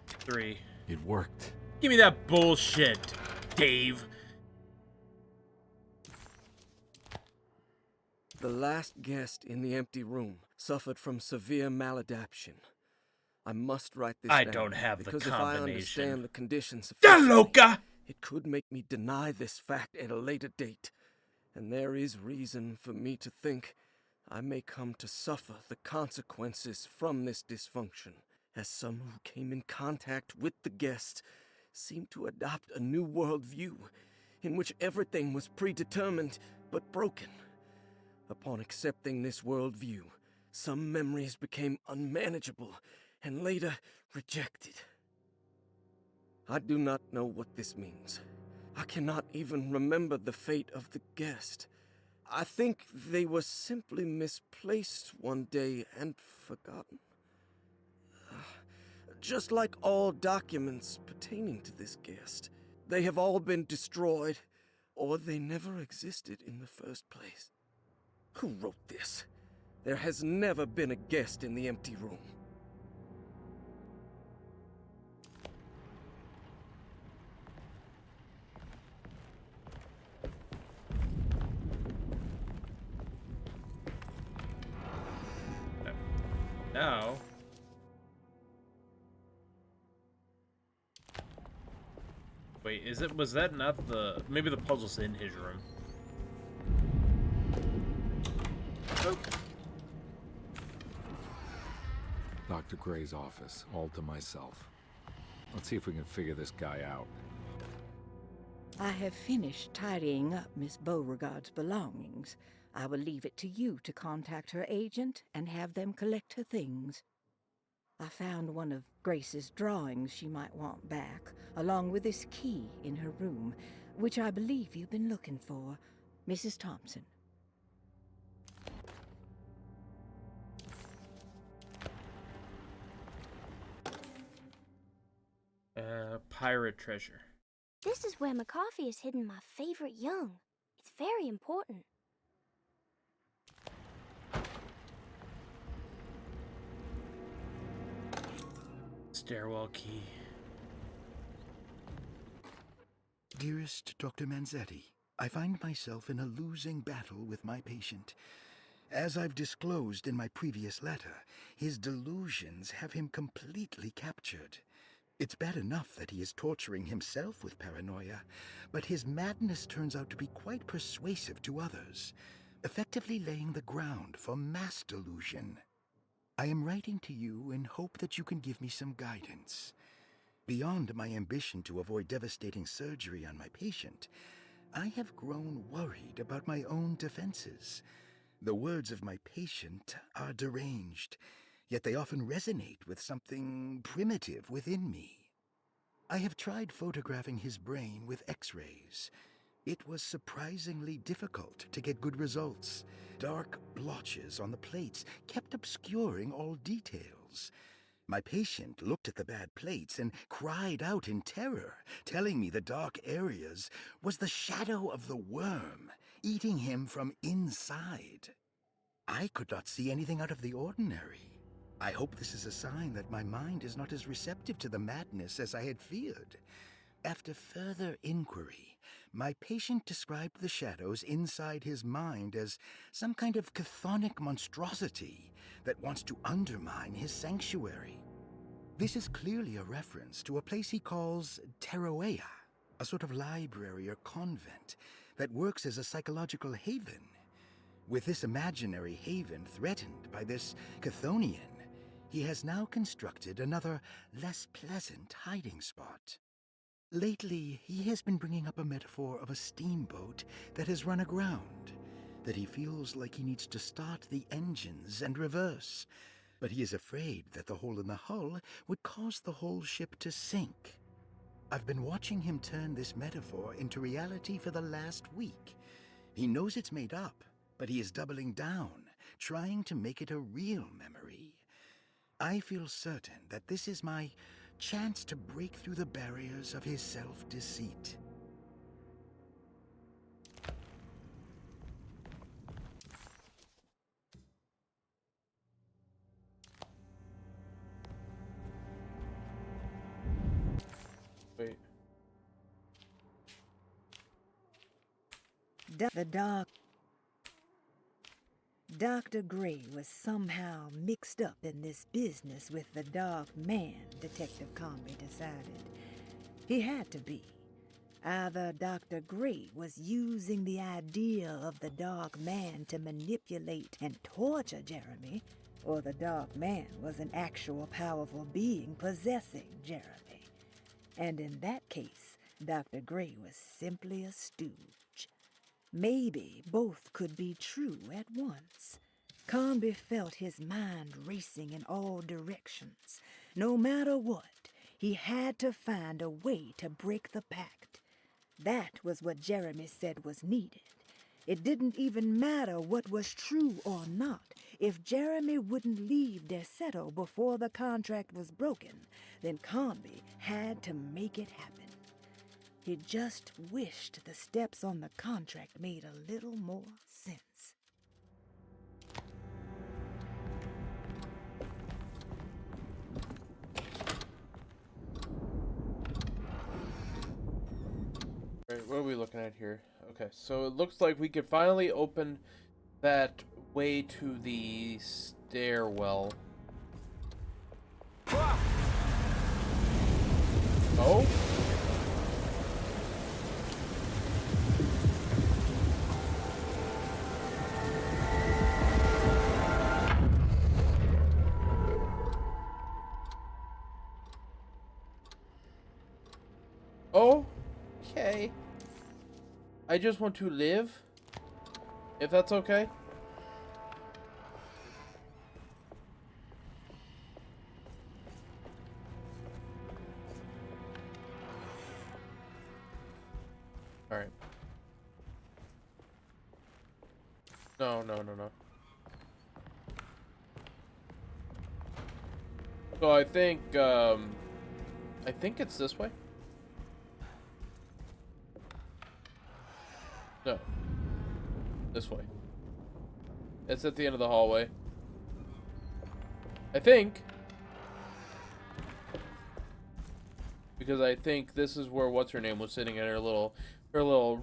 [SPEAKER 1] 3.
[SPEAKER 12] It worked.
[SPEAKER 1] Give me that bullshit, Dave.
[SPEAKER 13] The last guest in the empty room suffered from severe maladaptation. I must write this
[SPEAKER 1] I
[SPEAKER 13] down,
[SPEAKER 1] don't have the
[SPEAKER 13] because if I
[SPEAKER 1] combination.
[SPEAKER 13] understand the conditions
[SPEAKER 1] Da
[SPEAKER 13] sufficiently,
[SPEAKER 1] loca!
[SPEAKER 13] it could make me deny this fact at a later date. And there is reason for me to think I may come to suffer the consequences from this dysfunction, as some who came in contact with the guest seemed to adopt a new worldview in which everything was predetermined but broken. Upon accepting this worldview, some memories became unmanageable and later rejected. I do not know what this means. I cannot even remember the fate of the guest. I think they were simply misplaced one day and forgotten. Just like all documents pertaining to this guest, they have all been destroyed or they never existed in the first place. Who wrote this? There has never been a guest in the empty room.
[SPEAKER 1] Now... Wait, was that not the... Maybe the puzzle's in his room. Oh.
[SPEAKER 3] Dr. Gray's office, all to myself. Let's see if we can figure this guy out.
[SPEAKER 7] I have finished tidying up Miss Beauregard's belongings. I will leave it to you to contact her agent and have them collect her things. I found one of Grace's drawings she might want back, along with this key in her room, which I believe you've been looking for, Mrs. Thompson.
[SPEAKER 1] Pirate treasure.
[SPEAKER 10] This is where McCarthy has hidden my favorite young. It's very important.
[SPEAKER 1] Stairwell key.
[SPEAKER 14] Dearest Dr. Manzetti, I find myself in a losing battle with my patient. As I've disclosed in my previous letter, his delusions have him completely captured. It's bad enough that he is torturing himself with paranoia, but his madness turns out to be quite persuasive to others, effectively laying the ground for mass delusion. I am writing to you in hope that you can give me some guidance. Beyond my ambition to avoid devastating surgery on my patient, I have grown worried about my own defenses. The words of my patient are deranged, yet they often resonate with something primitive within me. I have tried photographing his brain with X-rays. It was surprisingly difficult to get good results. Dark blotches on the plates kept obscuring all details. My patient looked at the bad plates and cried out in terror, telling me the dark areas was the shadow of the worm, eating him from inside. I could not see anything out of the ordinary. I hope this is a sign that my mind is not as receptive to the madness as I had feared. After further inquiry, my patient described the shadows inside his mind as some kind of chthonic monstrosity that wants to undermine his sanctuary. This is clearly a reference to a place he calls Teroea, a sort of library or convent that works as a psychological haven. With this imaginary haven threatened by this Chthonian, he has now constructed another, less pleasant hiding spot. Lately, he has been bringing up a metaphor of a steamboat that has run aground, that he feels like he needs to start the engines and reverse, but he is afraid that the hole in the hull would cause the whole ship to sink. I've been watching him turn this metaphor into reality for the last week. He knows it's made up, but he is doubling down, trying to make it a real memory. I feel certain that this is my chance to break through the barriers of his self-deceit.
[SPEAKER 1] Wait.
[SPEAKER 6] Dr. Gray was somehow mixed up in this business with the Dark Man, Detective Conby decided. He had to be. Either Dr. Gray was using the idea of the Dark Man to manipulate and torture Jeremy, or the Dark Man was an actual powerful being possessing Jeremy. And in that case, Dr. Gray was simply a stooge. Maybe both could be true at once. Conby felt his mind racing in all directions. No matter what, he had to find a way to break the pact. That was what Jeremy said was needed. It didn't even matter what was true or not. If Jeremy wouldn't leave Derceto before the contract was broken, then Conby had to make it happen. He just wished the steps on the contract made a little more sense.
[SPEAKER 1] Right, what are we looking at here? Okay, so it looks like we could finally open that way to the stairwell. Oh? Okay. I just want to live, if that's okay. Alright. No. So I think it's this way. No. This way. It's at the end of the hallway. I think. Because I think this is where what's-her-name was sitting in her little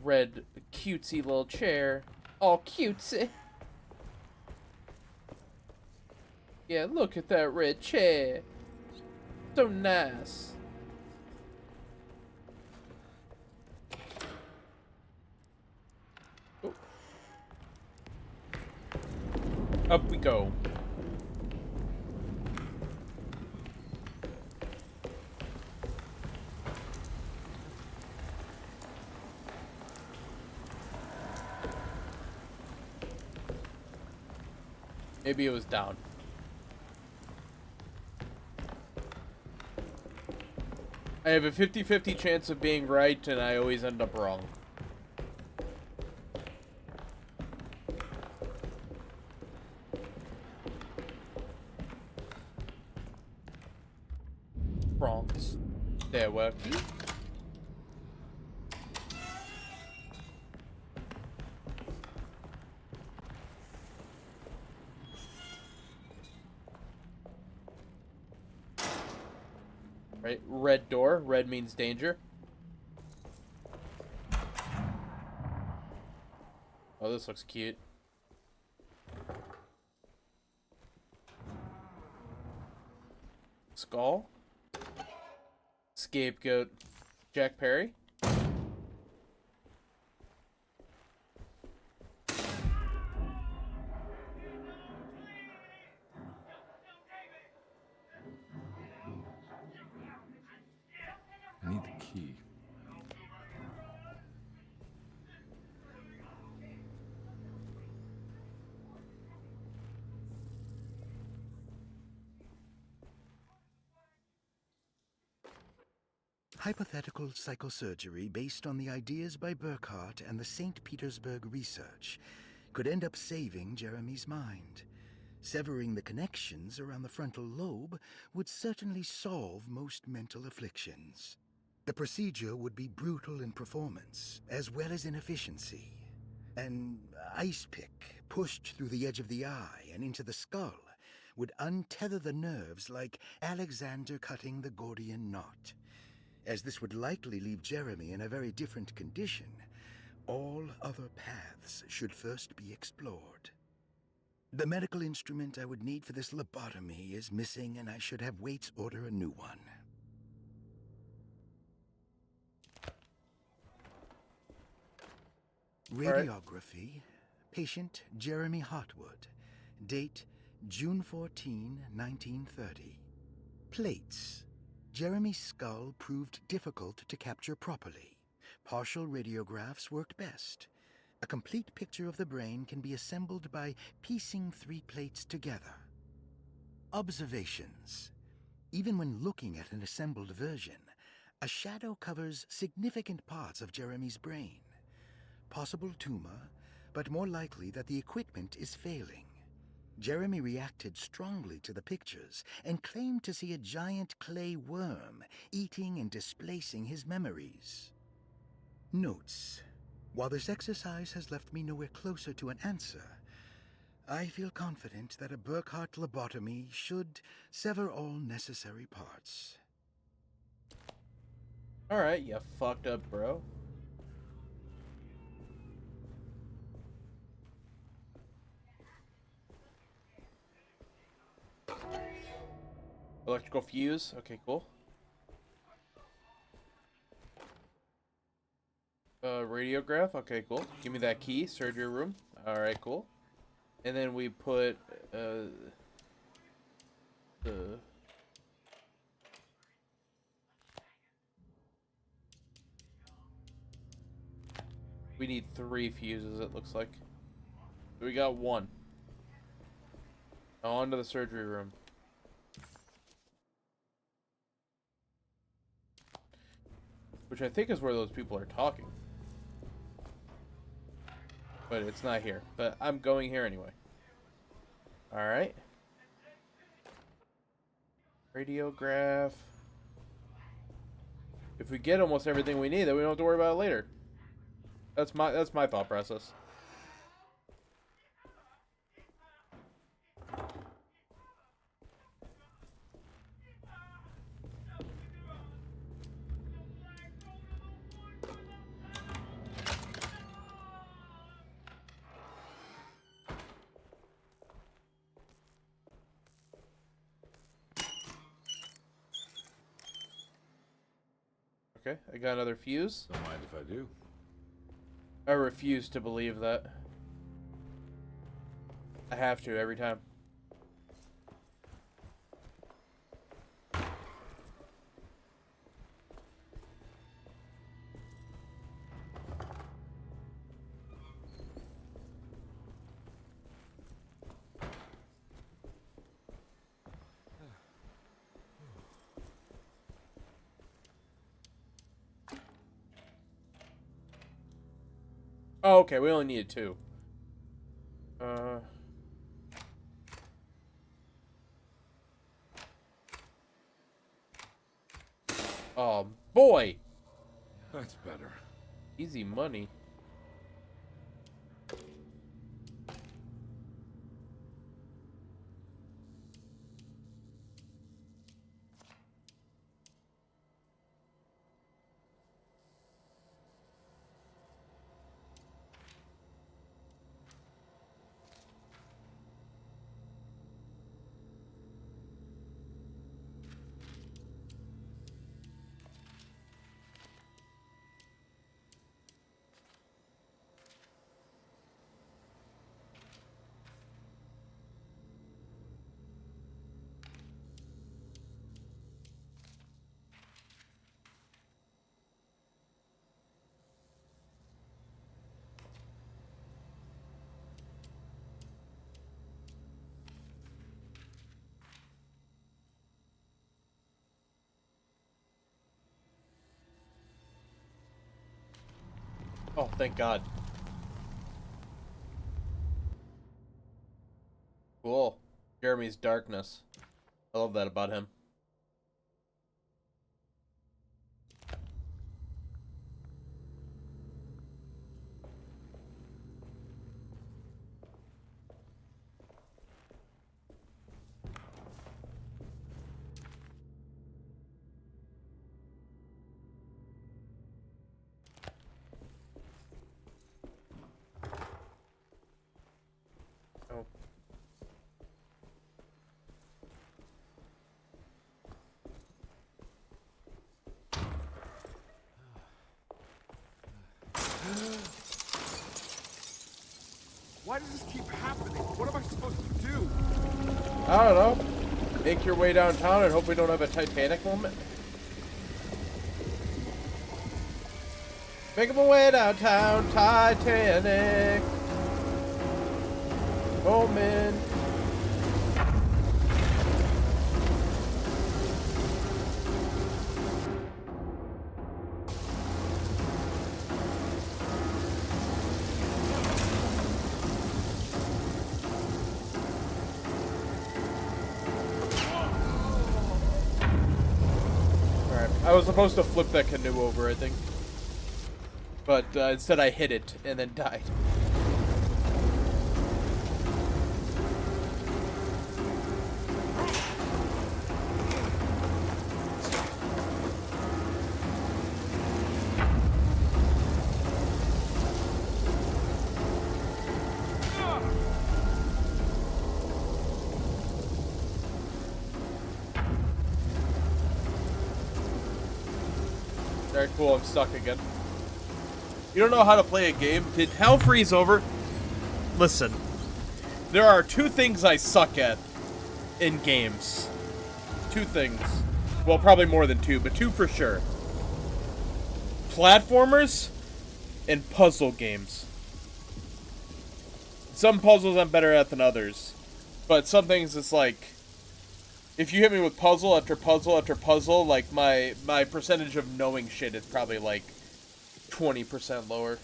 [SPEAKER 1] red cutesy little chair. All cutesy. Yeah, look at that red chair. So nice. Oh. Up we go. Maybe it was down. I have a 50-50 chance of being right, and I always end up wrong. Bronx. Stairwell key. Right, red door. Red means danger. Oh, this looks cute. Skull. Scapegoat. Jack Perry.
[SPEAKER 3] I need the key.
[SPEAKER 14] Hypothetical psychosurgery based on the ideas by Burkhardt and the St. Petersburg research could end up saving Jeremy's mind. Severing the connections around the frontal lobe would certainly solve most mental afflictions. The procedure would be brutal in performance, as well as in efficiency. An ice pick pushed through the edge of the eye and into the skull would untether the nerves like Alexander cutting the Gordian knot. As this would likely leave Jeremy in a very different condition, all other paths should first be explored. The medical instrument I would need for this lobotomy is missing, and I should have Waits order a new one. Radiography, patient Jeremy Hartwood, date June 14, 1930. Plates. Jeremy's skull proved difficult to capture properly. Partial radiographs worked best. A complete picture of the brain can be assembled by piecing 3 plates together. Observations. Even when looking at an assembled version, a shadow covers significant parts of Jeremy's brain. Possible tumor, but more likely that the equipment is failing. Jeremy reacted strongly to the pictures and claimed to see a giant clay worm eating and displacing his memories. Notes. While this exercise has left me nowhere closer to an answer, I feel confident that a Burkhardt lobotomy should sever all necessary parts.
[SPEAKER 1] Alright, you fucked up, bro. Electrical fuse. Okay, cool. Radiograph. Okay, cool. Give me that key. Surgery room. Alright, cool. And then we put we need 3 fuses, it looks like. So we got 1. Now on to the surgery room. Which I think is where those people are talking. But it's not here. But I'm going here anyway. Alright. Radiograph. If we get almost everything we need, then we don't have to worry about it later. That's my thought process. Okay, I got another fuse.
[SPEAKER 12] Don't mind if I do.
[SPEAKER 1] I refuse to believe that. I have to every time. Oh, okay, we only needed 2. Oh, boy!
[SPEAKER 12] That's better.
[SPEAKER 1] Easy money. Oh, thank God. Cool. Jeremy's darkness. I love that about him. Oh.
[SPEAKER 12] Why does this keep happening? What am I supposed to do?
[SPEAKER 1] I don't know. Make your way downtown and hope we don't have a Titanic moment. Making my way downtown, Titanic moment. I was supposed to flip that canoe over, I think. But instead I hit it and then died. Very cool, I'm stuck again. You don't know how to play a game? Did hell freeze over? Listen, there are two things I suck at in games. Two things. Well, probably more than two, but two for sure. Platformers and puzzle games. Some puzzles I'm better at than others. But some things it's like, if you hit me with puzzle after puzzle after puzzle, like my percentage of knowing shit is probably like 20% lower.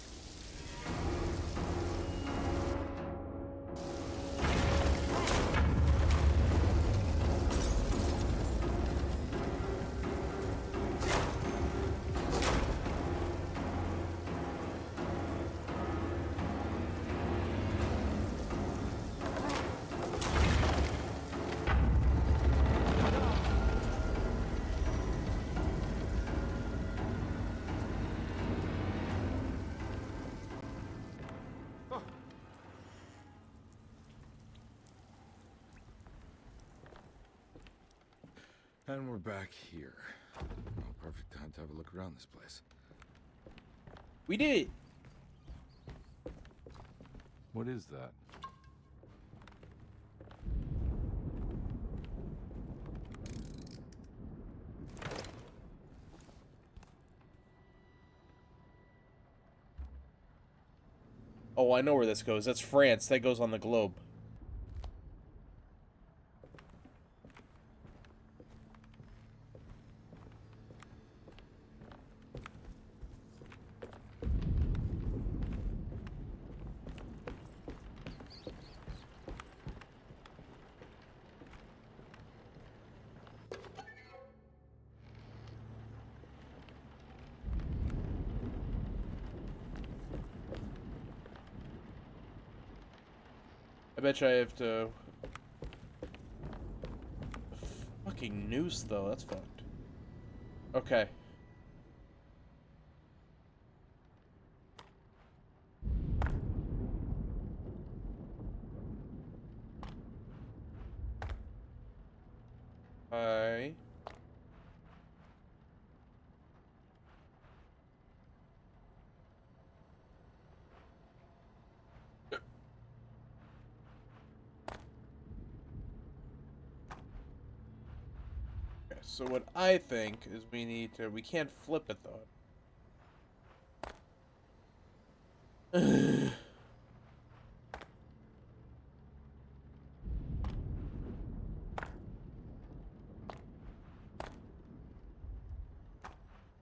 [SPEAKER 12] And we're back here. Oh, perfect time to have a look around this place.
[SPEAKER 1] We did it.
[SPEAKER 3] What is that?
[SPEAKER 1] Oh, I know where this goes. That's France. That goes on the globe. I bet you I have to... Fucking noose, though. That's fucked. Okay. Hi. So what I think is we can't flip it though.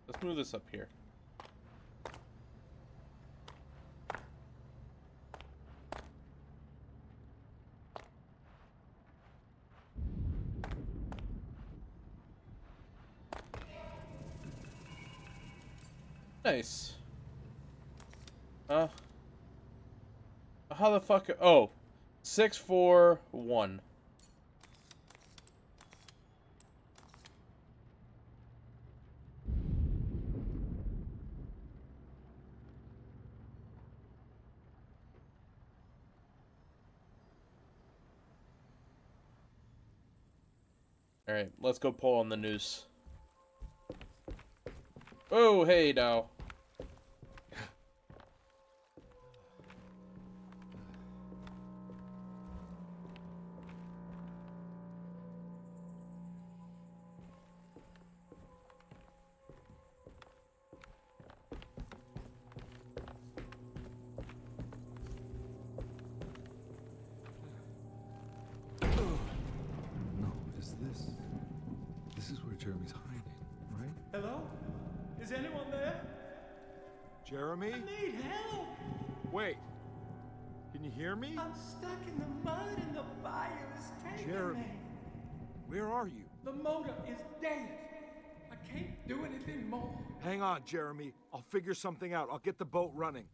[SPEAKER 1] Let's move this up here. Nice. How the fuck? Oh, 641. All right, let's go pull on the noose. Oh, hey now.
[SPEAKER 12] No, this is where Jeremy's hiding, right?
[SPEAKER 11] Hello? Is anyone there?
[SPEAKER 12] Jeremy?
[SPEAKER 11] I need help!
[SPEAKER 12] Wait. Can you hear me?
[SPEAKER 11] I'm stuck in the mud and the fire is taking
[SPEAKER 12] Jeremy.
[SPEAKER 11] me.
[SPEAKER 12] Where are you?
[SPEAKER 11] The motor is dead. I can't do anything more.
[SPEAKER 3] Hang on, Jeremy. I'll figure something out. I'll get the boat running.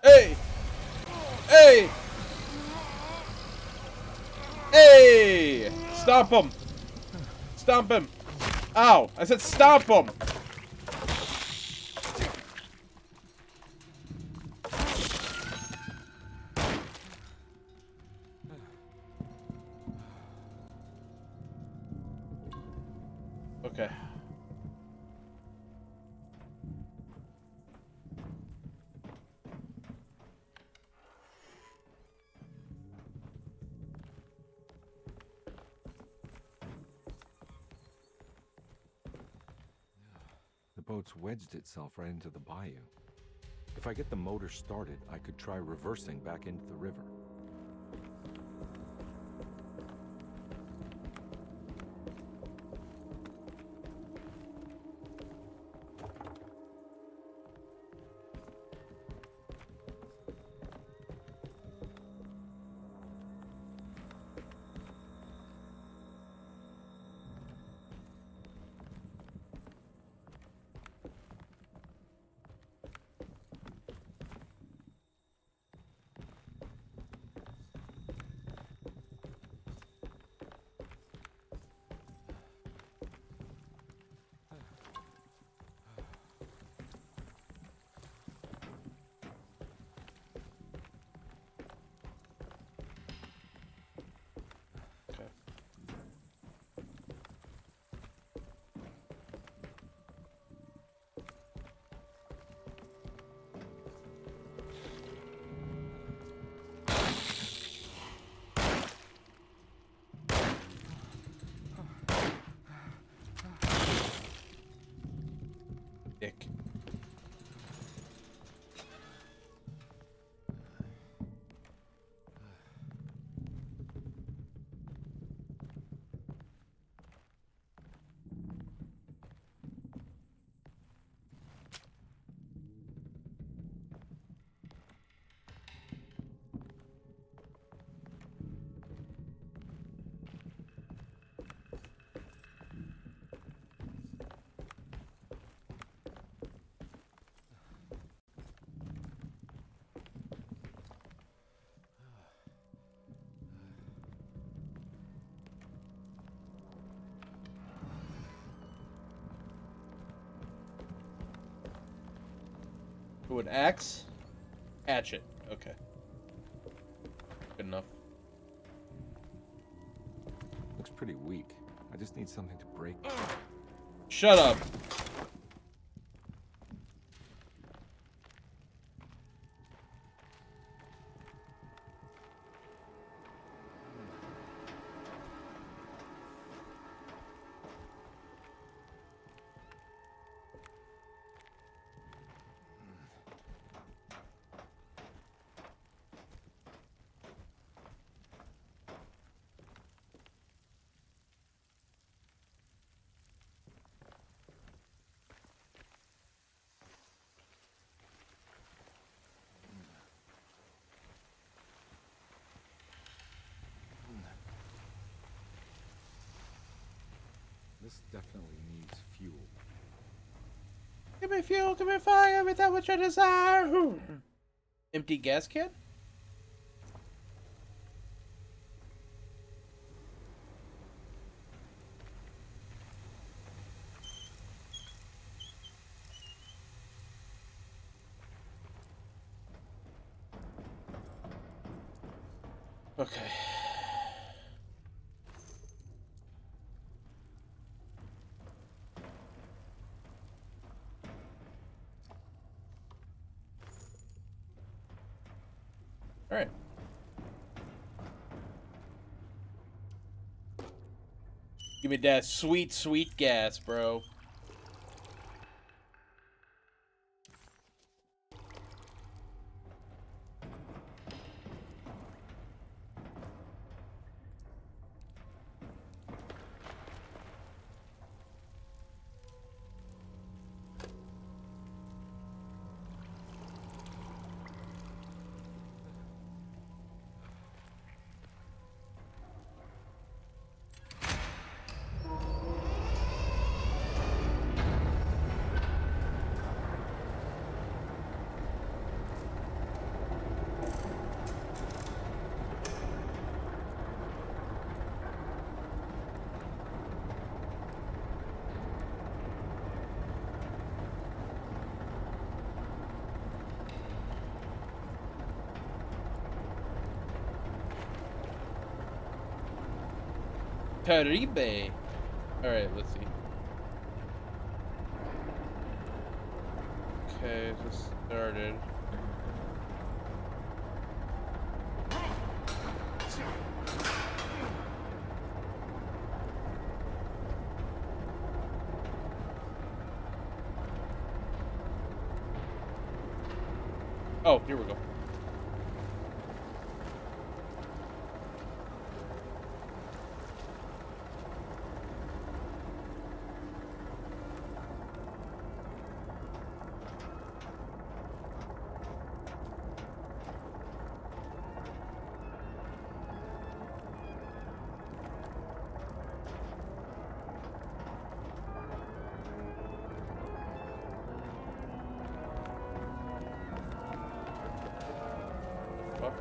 [SPEAKER 1] Hey! Hey! Hey! Stomp him! Stomp him! Ow! I said stomp him! Okay.
[SPEAKER 3] The boat's wedged itself right into the bayou. If I get the motor started, I could try reversing back into the river. Dick. Ooh, an axe? Hatchet. Okay. Good enough. Looks pretty weak. I just need something to break.
[SPEAKER 1] Shut up.
[SPEAKER 3] This definitely needs fuel.
[SPEAKER 1] Give me fuel, give me fire, with that which I desire. Empty gas can? Okay. All right. Give me that sweet, sweet gas, bro. Caribe. Alright, let's see. Okay, just started. Oh, here we go. Fuck.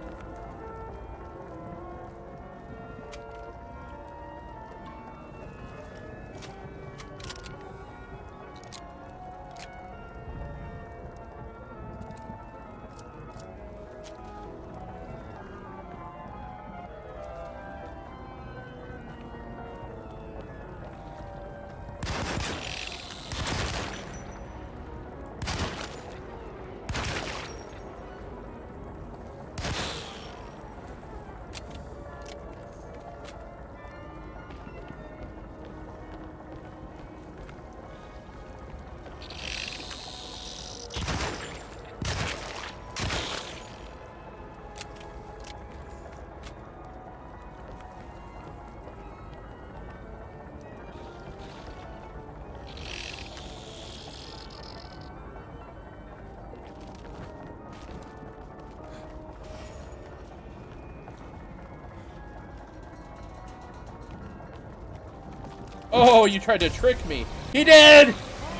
[SPEAKER 1] Oh, you tried to trick me. He did!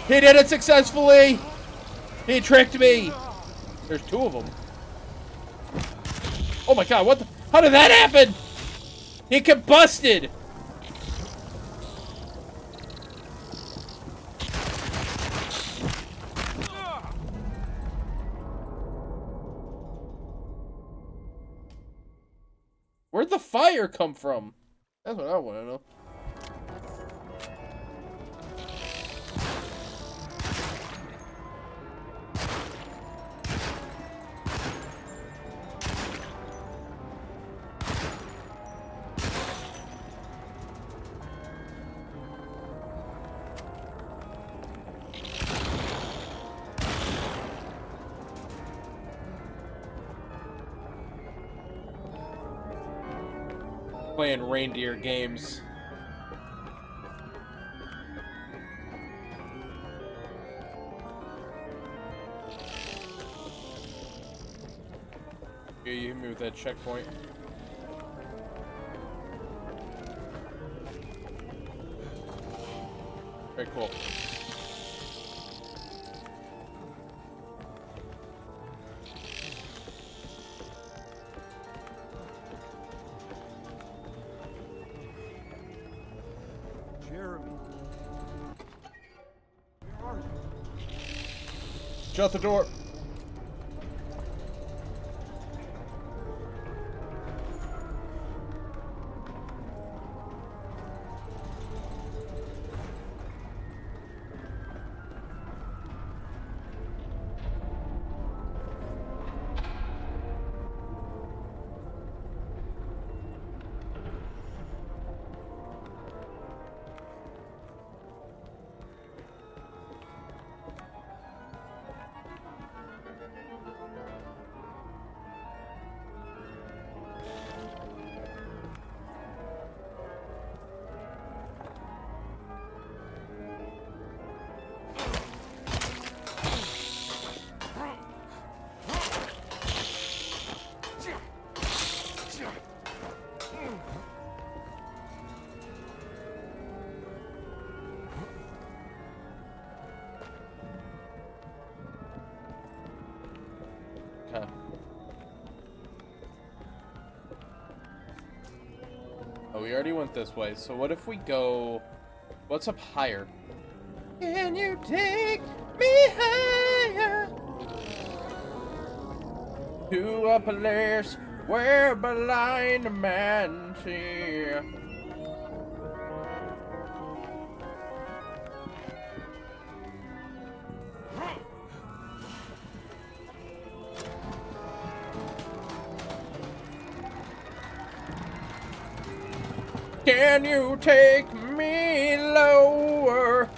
[SPEAKER 1] He did it successfully! He tricked me! There's two of them. Oh my god, what the? How did that happen? He combusted! Where'd the fire come from? That's what I want to know. Playing reindeer games. Yeah, you hit me with that checkpoint. Very cool. Shut the door. we already went this way. So what if we go... What's up higher? Can you take me higher? To a place where blind man see. Can you take me lower?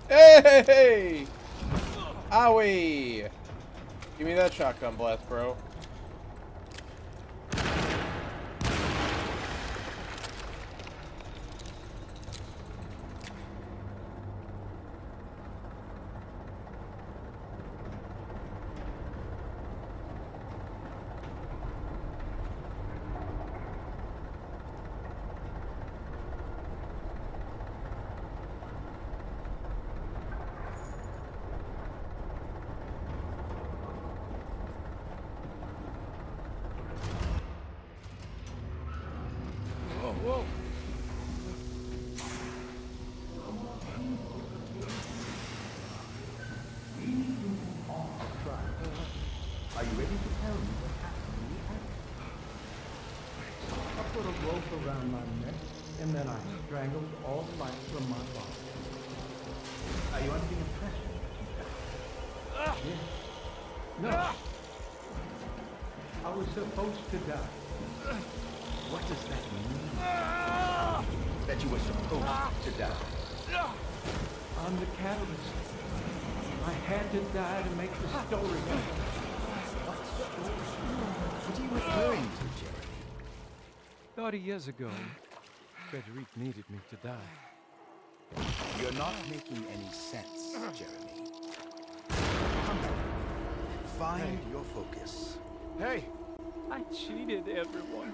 [SPEAKER 1] Hey! Owie! Give me that shotgun blast, bro. Whoa.
[SPEAKER 15] Are you ready to tell me what happened in the attic? I put a rope around my neck, and then I strangled all life from my body. Are you under the impression that you died? Yes. No. I was supposed to die. What does that mean? That you were supposed to die? I'm the catalyst. I had to die to make the story up.
[SPEAKER 14] What story? What are you referring to, Jeremy?
[SPEAKER 11] 30 years ago, Frederic needed me to die.
[SPEAKER 14] You're not making any sense, Jeremy. Come on. Find your focus.
[SPEAKER 11] Hey! I cheated everyone.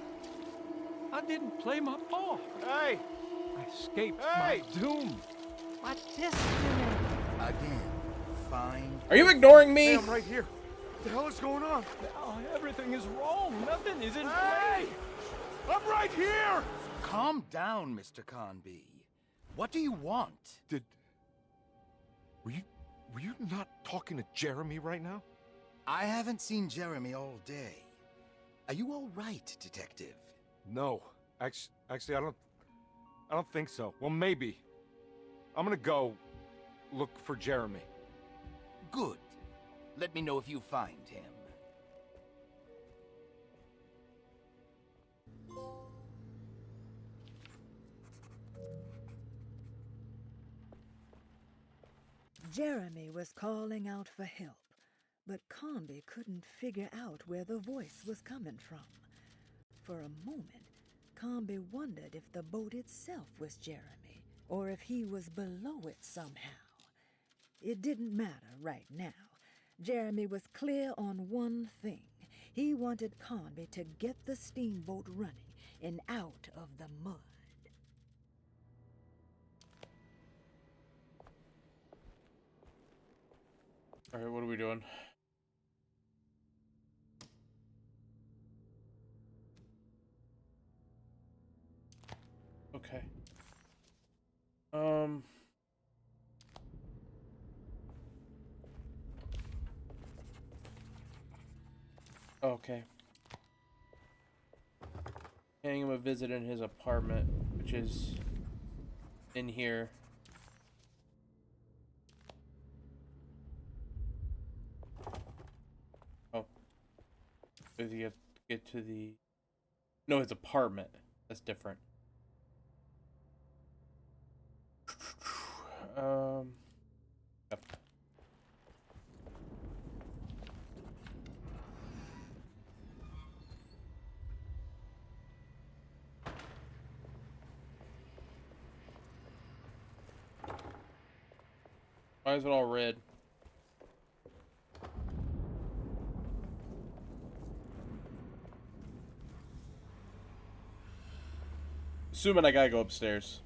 [SPEAKER 11] I didn't play my part.
[SPEAKER 15] Hey!
[SPEAKER 11] I escaped my doom. My destiny.
[SPEAKER 14] Again, find...
[SPEAKER 1] Are you ignoring me?
[SPEAKER 15] Hey, I'm right here. What the hell is going on?
[SPEAKER 11] Now everything is wrong. Nothing is in
[SPEAKER 15] Hey!
[SPEAKER 11] play.
[SPEAKER 15] I'm right here!
[SPEAKER 14] Calm down, Mr. Conby. What do you want?
[SPEAKER 3] Were you not talking to Jeremy right now?
[SPEAKER 14] I haven't seen Jeremy all day. Are you all right, Detective?
[SPEAKER 3] No. Actually, I don't think so. Well, maybe. I'm gonna go look for Jeremy.
[SPEAKER 14] Good. Let me know if you find him.
[SPEAKER 6] Jeremy was calling out for help, but Conby couldn't figure out where the voice was coming from. For a moment, Conby wondered if the boat itself was Jeremy, or if he was below it somehow. It didn't matter right now. Jeremy was clear on one thing. He wanted Conby to get the steamboat running and out of the mud.
[SPEAKER 1] Alright, what are we doing? Okay. Okay. Paying him a visit in his apartment, which is in here. Because you have to get to the... No, his apartment. That's different. Yep. Why is it all red? Assuming I gotta go upstairs.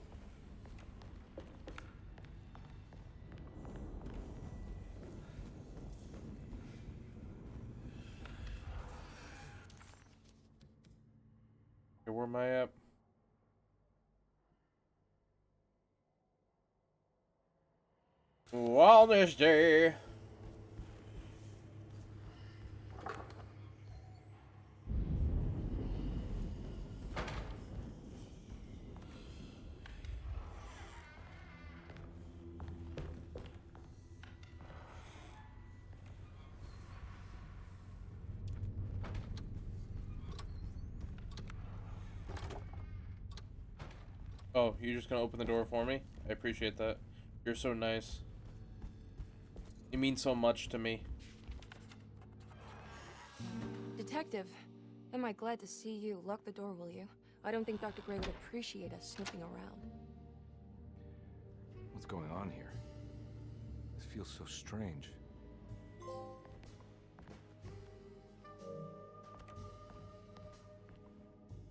[SPEAKER 1] Okay, where am I at? Wellness Day. Oh, you're just gonna open the door for me? I appreciate that. You're so nice. You mean so much to me.
[SPEAKER 2] Detective, am I glad to see you. Lock the door, will you? I don't think Dr. Gray would appreciate us snooping around.
[SPEAKER 3] What's going on here? This feels so strange.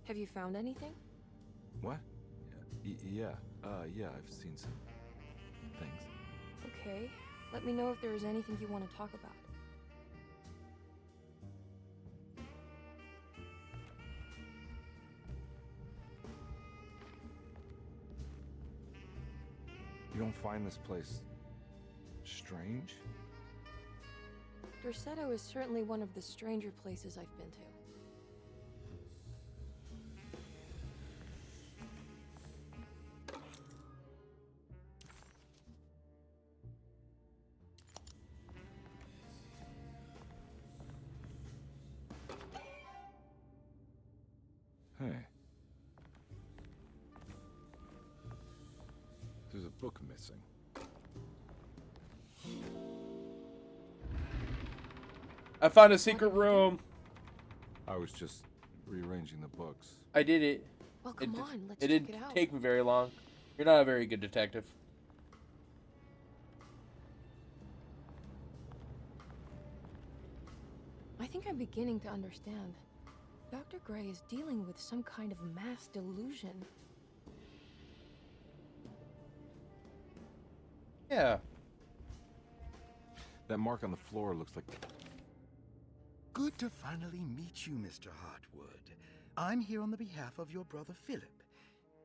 [SPEAKER 2] Have you found anything?
[SPEAKER 3] What? Yeah, I've seen some things.
[SPEAKER 2] Okay. Let me know if there is anything you want to talk about.
[SPEAKER 3] You don't find this place strange?
[SPEAKER 2] Dorsetto is certainly one of the stranger places I've been to.
[SPEAKER 3] Hey. There's a book missing.
[SPEAKER 1] I found a secret room.
[SPEAKER 3] I was just rearranging the books.
[SPEAKER 1] I did it.
[SPEAKER 2] Well, come on, let's
[SPEAKER 1] It
[SPEAKER 2] check
[SPEAKER 1] didn't
[SPEAKER 2] it out.
[SPEAKER 1] take me very long. You're not a very good detective.
[SPEAKER 2] I think I'm beginning to understand. Dr. Gray is dealing with some kind of mass delusion.
[SPEAKER 1] Yeah.
[SPEAKER 3] That mark on the floor looks like...
[SPEAKER 14] Good to finally meet you, Mr. Hartwood. I'm here on the behalf of your brother Philip.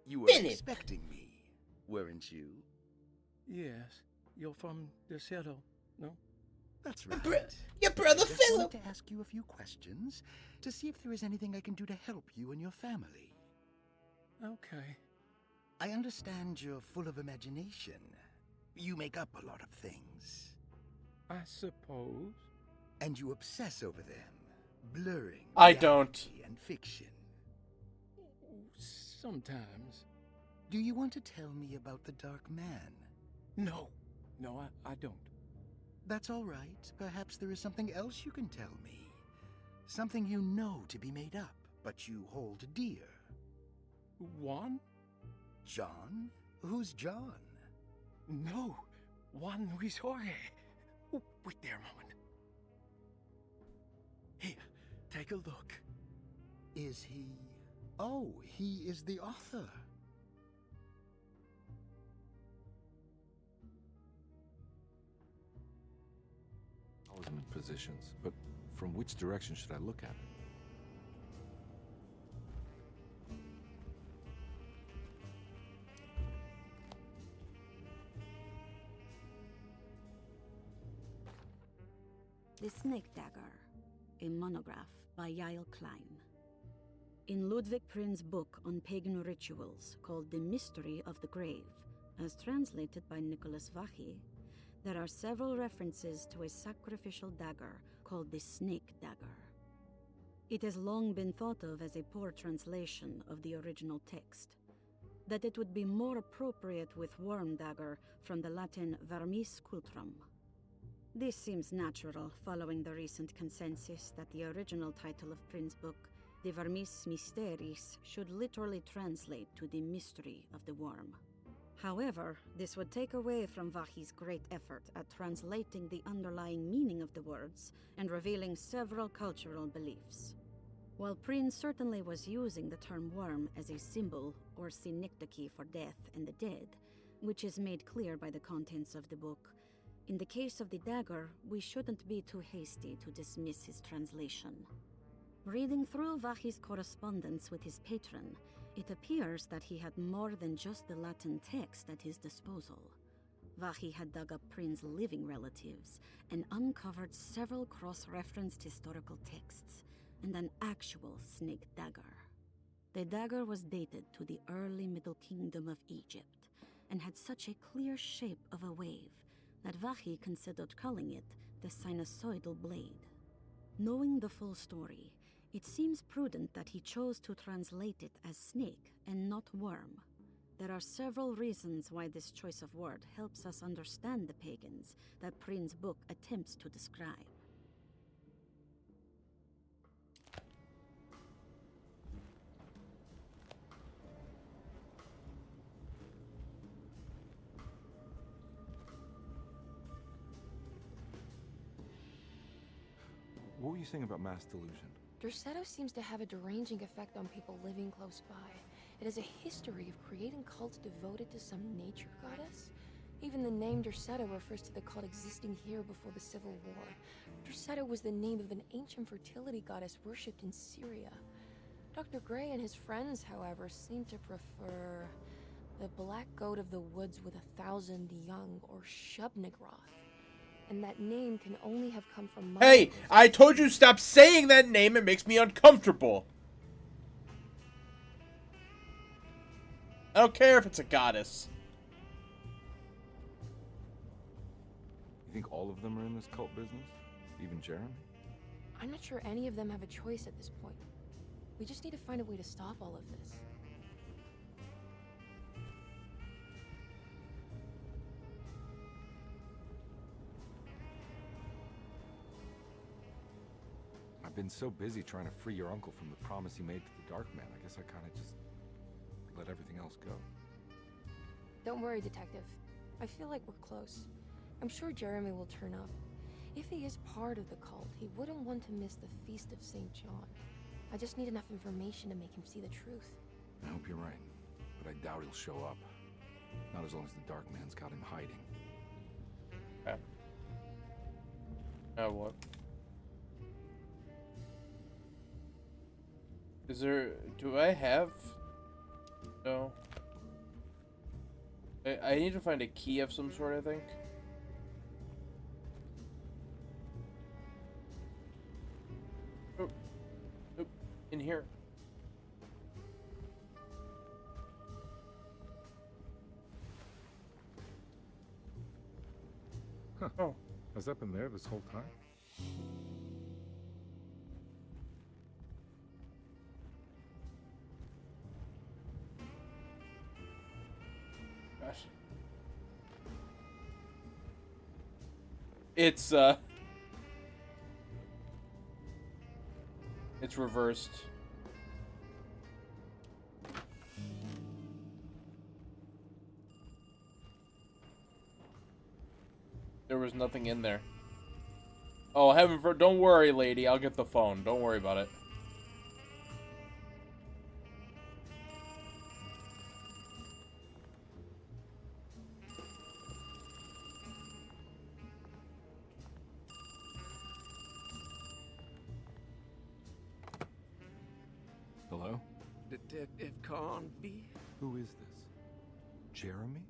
[SPEAKER 14] You were
[SPEAKER 13] Philip!
[SPEAKER 14] expecting me, weren't you?
[SPEAKER 11] Yes, you're from Dorsetto, no?
[SPEAKER 14] That's right.
[SPEAKER 13] Your brother
[SPEAKER 14] I just
[SPEAKER 13] Philip!
[SPEAKER 14] wanted to ask you a few questions to see if there is anything I can do to help you and your family.
[SPEAKER 11] Okay.
[SPEAKER 14] I understand you're full of imagination. You make up a lot of things.
[SPEAKER 11] I suppose.
[SPEAKER 14] And you obsess over them, blurring
[SPEAKER 1] I don't.
[SPEAKER 14] reality and fiction.
[SPEAKER 11] Sometimes.
[SPEAKER 14] Do you want to tell me about the Dark Man?
[SPEAKER 11] No, I don't.
[SPEAKER 14] That's all right. Perhaps there is something else you can tell me. Something you know to be made up, but you hold dear.
[SPEAKER 11] Juan?
[SPEAKER 14] John? Who's John?
[SPEAKER 11] No, Juan Luis Jorge. Oh, wait there a moment. Here, take a look.
[SPEAKER 14] Is he... Oh, he is the author.
[SPEAKER 3] I wasn't in positions, but from which direction should I look at it?
[SPEAKER 8] The Snake Dagger, a monograph by Yael Klein. In Ludwig Prin's book on pagan rituals called The Mystery of the Grave, as translated by Nicholas Vachy, there are several references to a sacrificial dagger called the Snake Dagger. It has long been thought of as a poor translation of the original text, that it would be more appropriate with worm dagger from the Latin vermis cultrum. This seems natural following the recent consensus that the original title of Prin's book, De Vermis Mysteris, should literally translate to the mystery of the worm. However, this would take away from Vahi's great effort at translating the underlying meaning of the words and revealing several cultural beliefs. While Prin certainly was using the term worm as a symbol or synecdoche for death and the dead, which is made clear by the contents of the book, in the case of the dagger, we shouldn't be too hasty to dismiss his translation. Reading through Vahi's correspondence with his patron, it appears that he had more than just the Latin text at his disposal. Vahi had dug up Prin's living relatives and uncovered several cross-referenced historical texts and an actual snake dagger. The dagger was dated to the early Middle Kingdom of Egypt and had such a clear shape of a wave that Vahi considered calling it the sinusoidal blade. Knowing the full story, it seems prudent that he chose to translate it as snake and not worm. There are several reasons why this choice of word helps us understand the pagans that Prin's book attempts to describe.
[SPEAKER 3] What were you saying about mass delusion?
[SPEAKER 2] Derceto seems to have a deranging effect on people living close by. It has a history of creating cults devoted to some nature goddess. Even the name Derceto refers to the cult existing here before the Civil War. Derceto was the name of an ancient fertility goddess worshipped in Syria. Dr. Gray and his friends, however, seem to prefer the black goat of the woods with 1,000 young, or Shub-Nigroth. And that name can only have come from
[SPEAKER 1] Hey, I told you stop saying that name. It makes me uncomfortable. I don't care if it's a goddess.
[SPEAKER 3] You think all of them are in this cult business? Even Jeremy?
[SPEAKER 2] I'm not sure any of them have a choice at this point. We just need to find a way to stop all of this.
[SPEAKER 3] I've been so busy trying to free your uncle from the promise he made to the Dark Man. I guess I kind of just let everything else go.
[SPEAKER 2] Don't worry, Detective. I feel like we're close. I'm sure Jeremy will turn up. If he is part of the cult, he wouldn't want to miss the Feast of St. John. I just need enough information to make him see the truth.
[SPEAKER 3] I hope you're right, but I doubt he'll show up. Not as long as the Dark Man's got him hiding.
[SPEAKER 1] Now what? Is there... Do I have... No. I need to find a key of some sort, I think. Oh. Oh. In here.
[SPEAKER 3] Huh.
[SPEAKER 1] Oh.
[SPEAKER 3] Has that been there this whole time?
[SPEAKER 1] Gosh. It's reversed. There was nothing in there. Oh, heaven for... Don't worry, lady. I'll get the phone. Don't worry about it.
[SPEAKER 3] Hello?
[SPEAKER 13] Detective Carnby?
[SPEAKER 3] Who is this? Jeremy?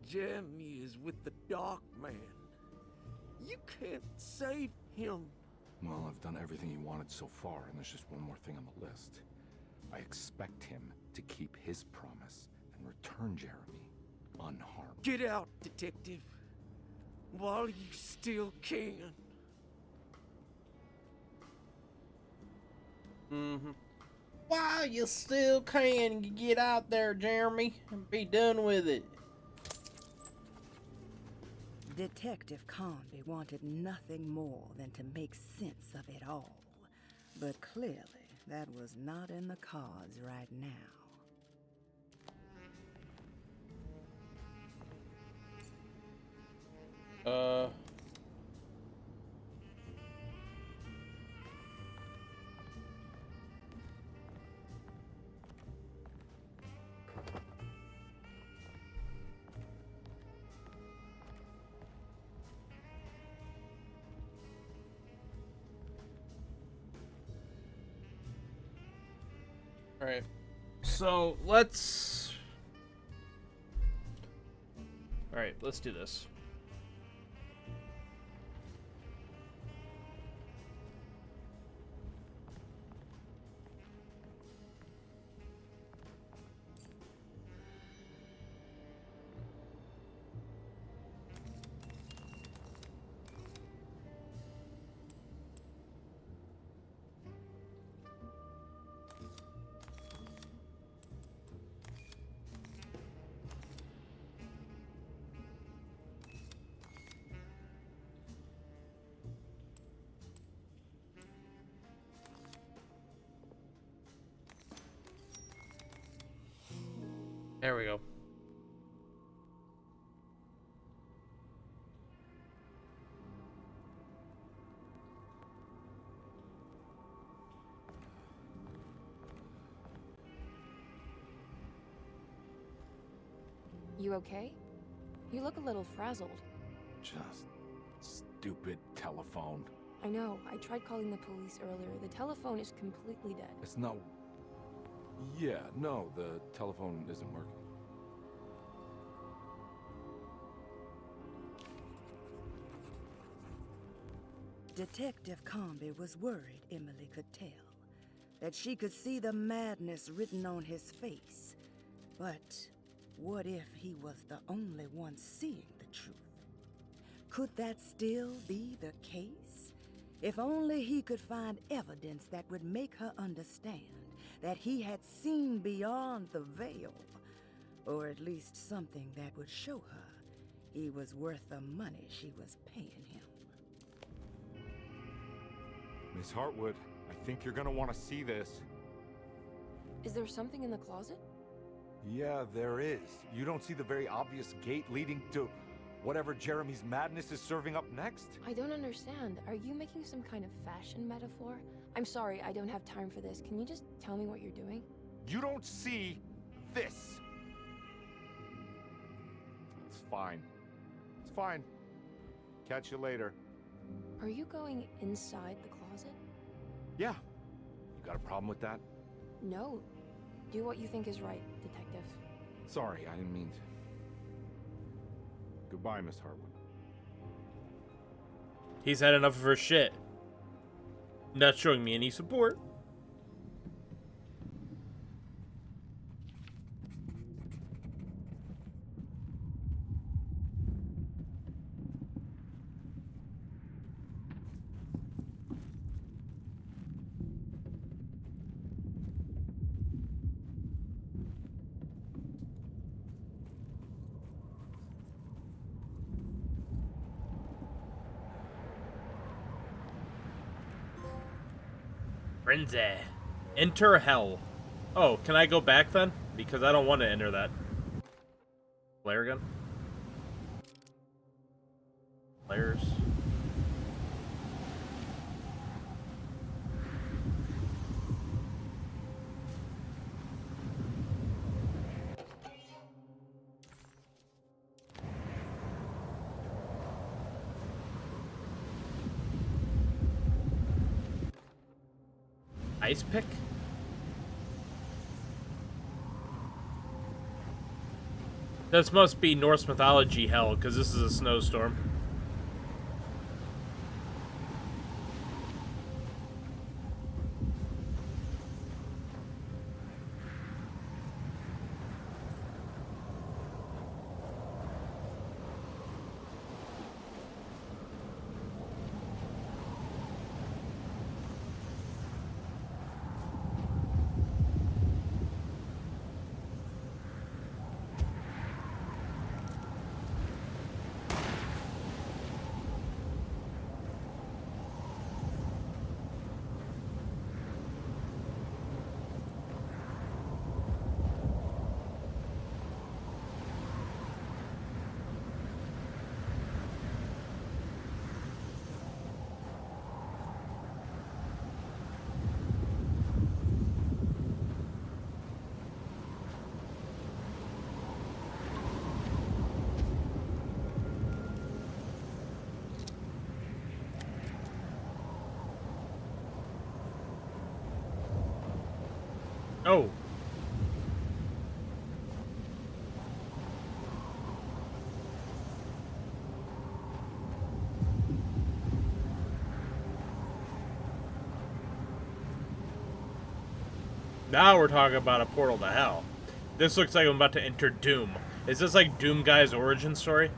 [SPEAKER 13] Jeremy is with the Dark Man. You can't save him.
[SPEAKER 3] Well, I've done everything he wanted so far, and there's just one more thing on the list. I expect him to keep his promise and return Jeremy unharmed.
[SPEAKER 13] Get out, Detective, while you still can.
[SPEAKER 1] Mm-hmm. While you still can, get out there, Jeremy, and be done with it.
[SPEAKER 6] Detective Conby wanted nothing more than to make sense of it all. But clearly, that was not in the cards right now.
[SPEAKER 1] Alright. So, let's... Alright, let's do this. There we go.
[SPEAKER 2] You okay? You look a little frazzled.
[SPEAKER 3] Just stupid telephone.
[SPEAKER 2] I know. I tried calling the police earlier. The telephone is completely dead.
[SPEAKER 3] It's not... Yeah, no, the telephone isn't working.
[SPEAKER 6] Detective Conby was worried Emily could tell, that she could see the madness written on his face. But what if he was the only one seeing the truth? Could that still be the case? If only he could find evidence that would make her understand that he had seen beyond the veil, or at least something that would show her he was worth the money she was paying him.
[SPEAKER 3] Miss Hartwood, I think you're gonna want to see this.
[SPEAKER 2] Is there something in the closet?
[SPEAKER 3] Yeah, there is. You don't see the very obvious gate leading to whatever Jeremy's madness is serving up next?
[SPEAKER 2] I don't understand. Are you making some kind of fashion metaphor? I'm sorry, I don't have time for this. Can you just tell me what you're doing?
[SPEAKER 3] You don't see this. It's fine. It's fine. Catch you later.
[SPEAKER 2] Are you going inside the closet?
[SPEAKER 3] Yeah. You got a problem with that?
[SPEAKER 2] No. Do what you think is right, detective.
[SPEAKER 3] Sorry, I didn't mean to. Goodbye, Miss Hartwood.
[SPEAKER 1] He's had enough of her shit. Not showing me any support. Frenzy. Enter hell. Oh, can I go back then? Because I don't want to enter that. Flare gun? Flares. Ice pick? This must be Norse mythology hell, because this is a snowstorm. Oh. Now we're talking about a portal to hell. This looks like I'm about to enter Doom. Is this like Doom Guy's origin story?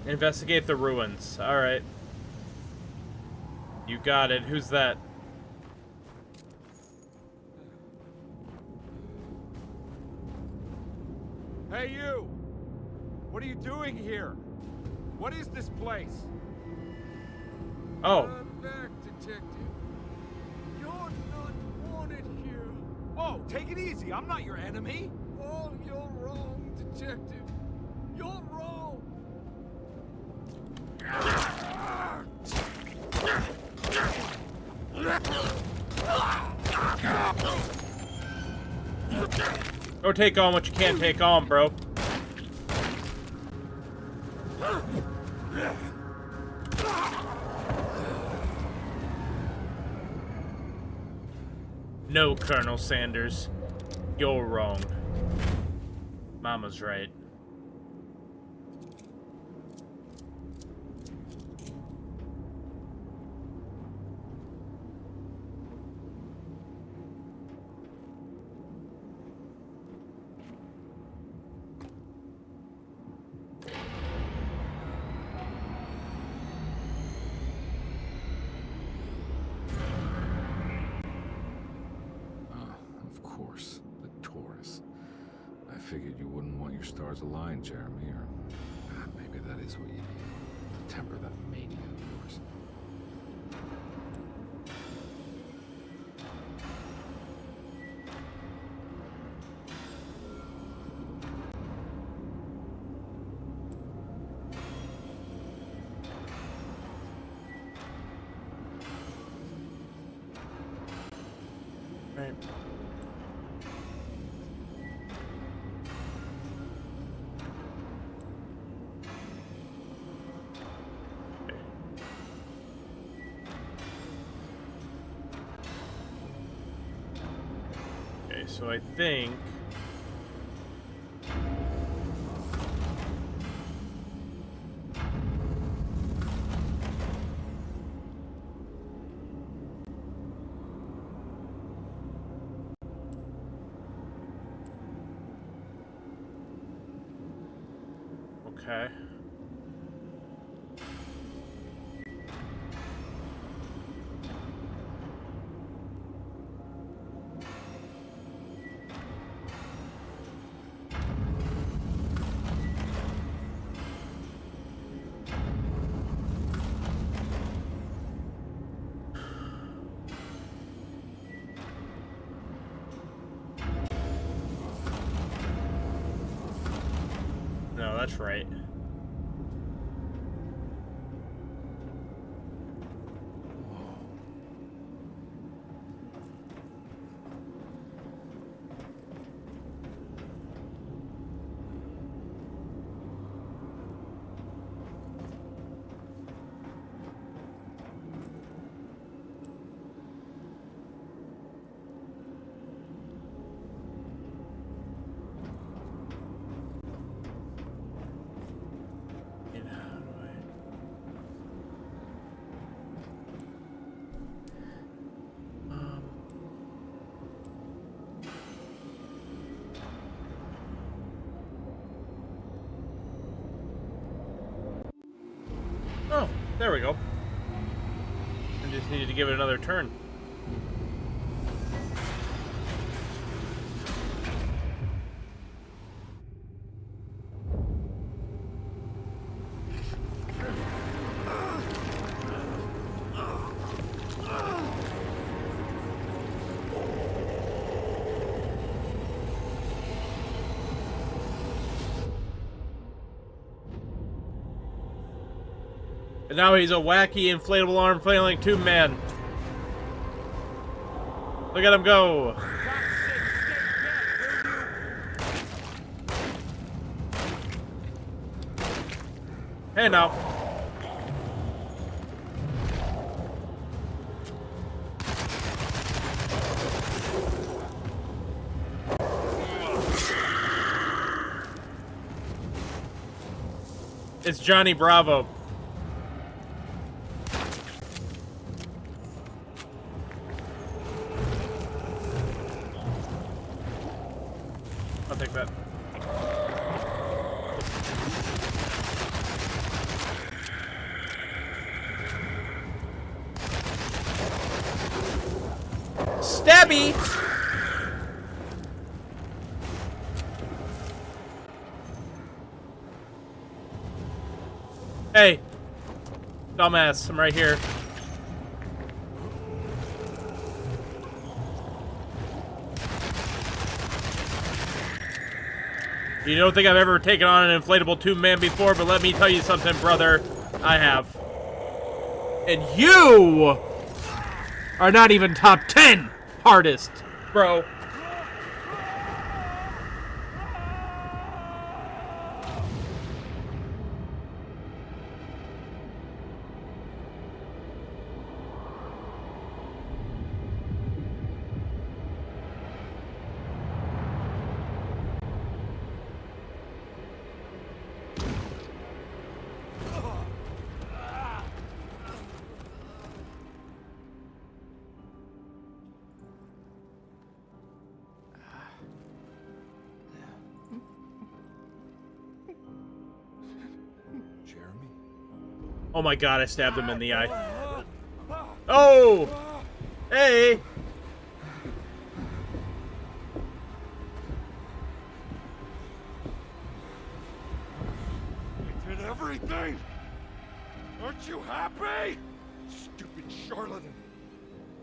[SPEAKER 1] Investigate the ruins. Alright. You got it. Who's that?
[SPEAKER 3] Hey, you! What are you doing here? What is this place?
[SPEAKER 1] Oh.
[SPEAKER 3] I'm back, detective. You're not wanted here. Whoa, take it easy. I'm not your enemy. Oh, you're wrong, detective. You're wrong.
[SPEAKER 1] Go take on what you can't take on, bro. No, Colonel Sanders. You're wrong. Mama's right.
[SPEAKER 12] Of course, the Taurus. I figured you wouldn't want your stars aligned, Jeremy, or maybe that is what you need to temper that mania of yours.
[SPEAKER 1] Right. Okay, so I think okay. No, that's right. There we go. I just needed to give it another turn. And now he's a wacky inflatable arm flailing tube man. Look at him go. Hey now. It's Johnny Bravo. I'll take that. Stabby! Hey! Dumbass, I'm right here. You don't think I've ever taken on an inflatable tube man before, but let me tell you something, brother. I have. And you are not even top 10 hardest, bro. Oh my god, I stabbed him in the eye. Oh! Hey!
[SPEAKER 16] I did everything! Aren't you happy? Stupid charlatan!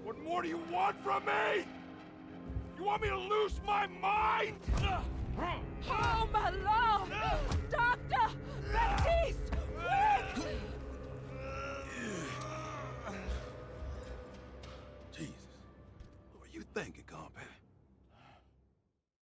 [SPEAKER 16] What more do you want from me? You want me to lose my mind?
[SPEAKER 7] Oh, my love!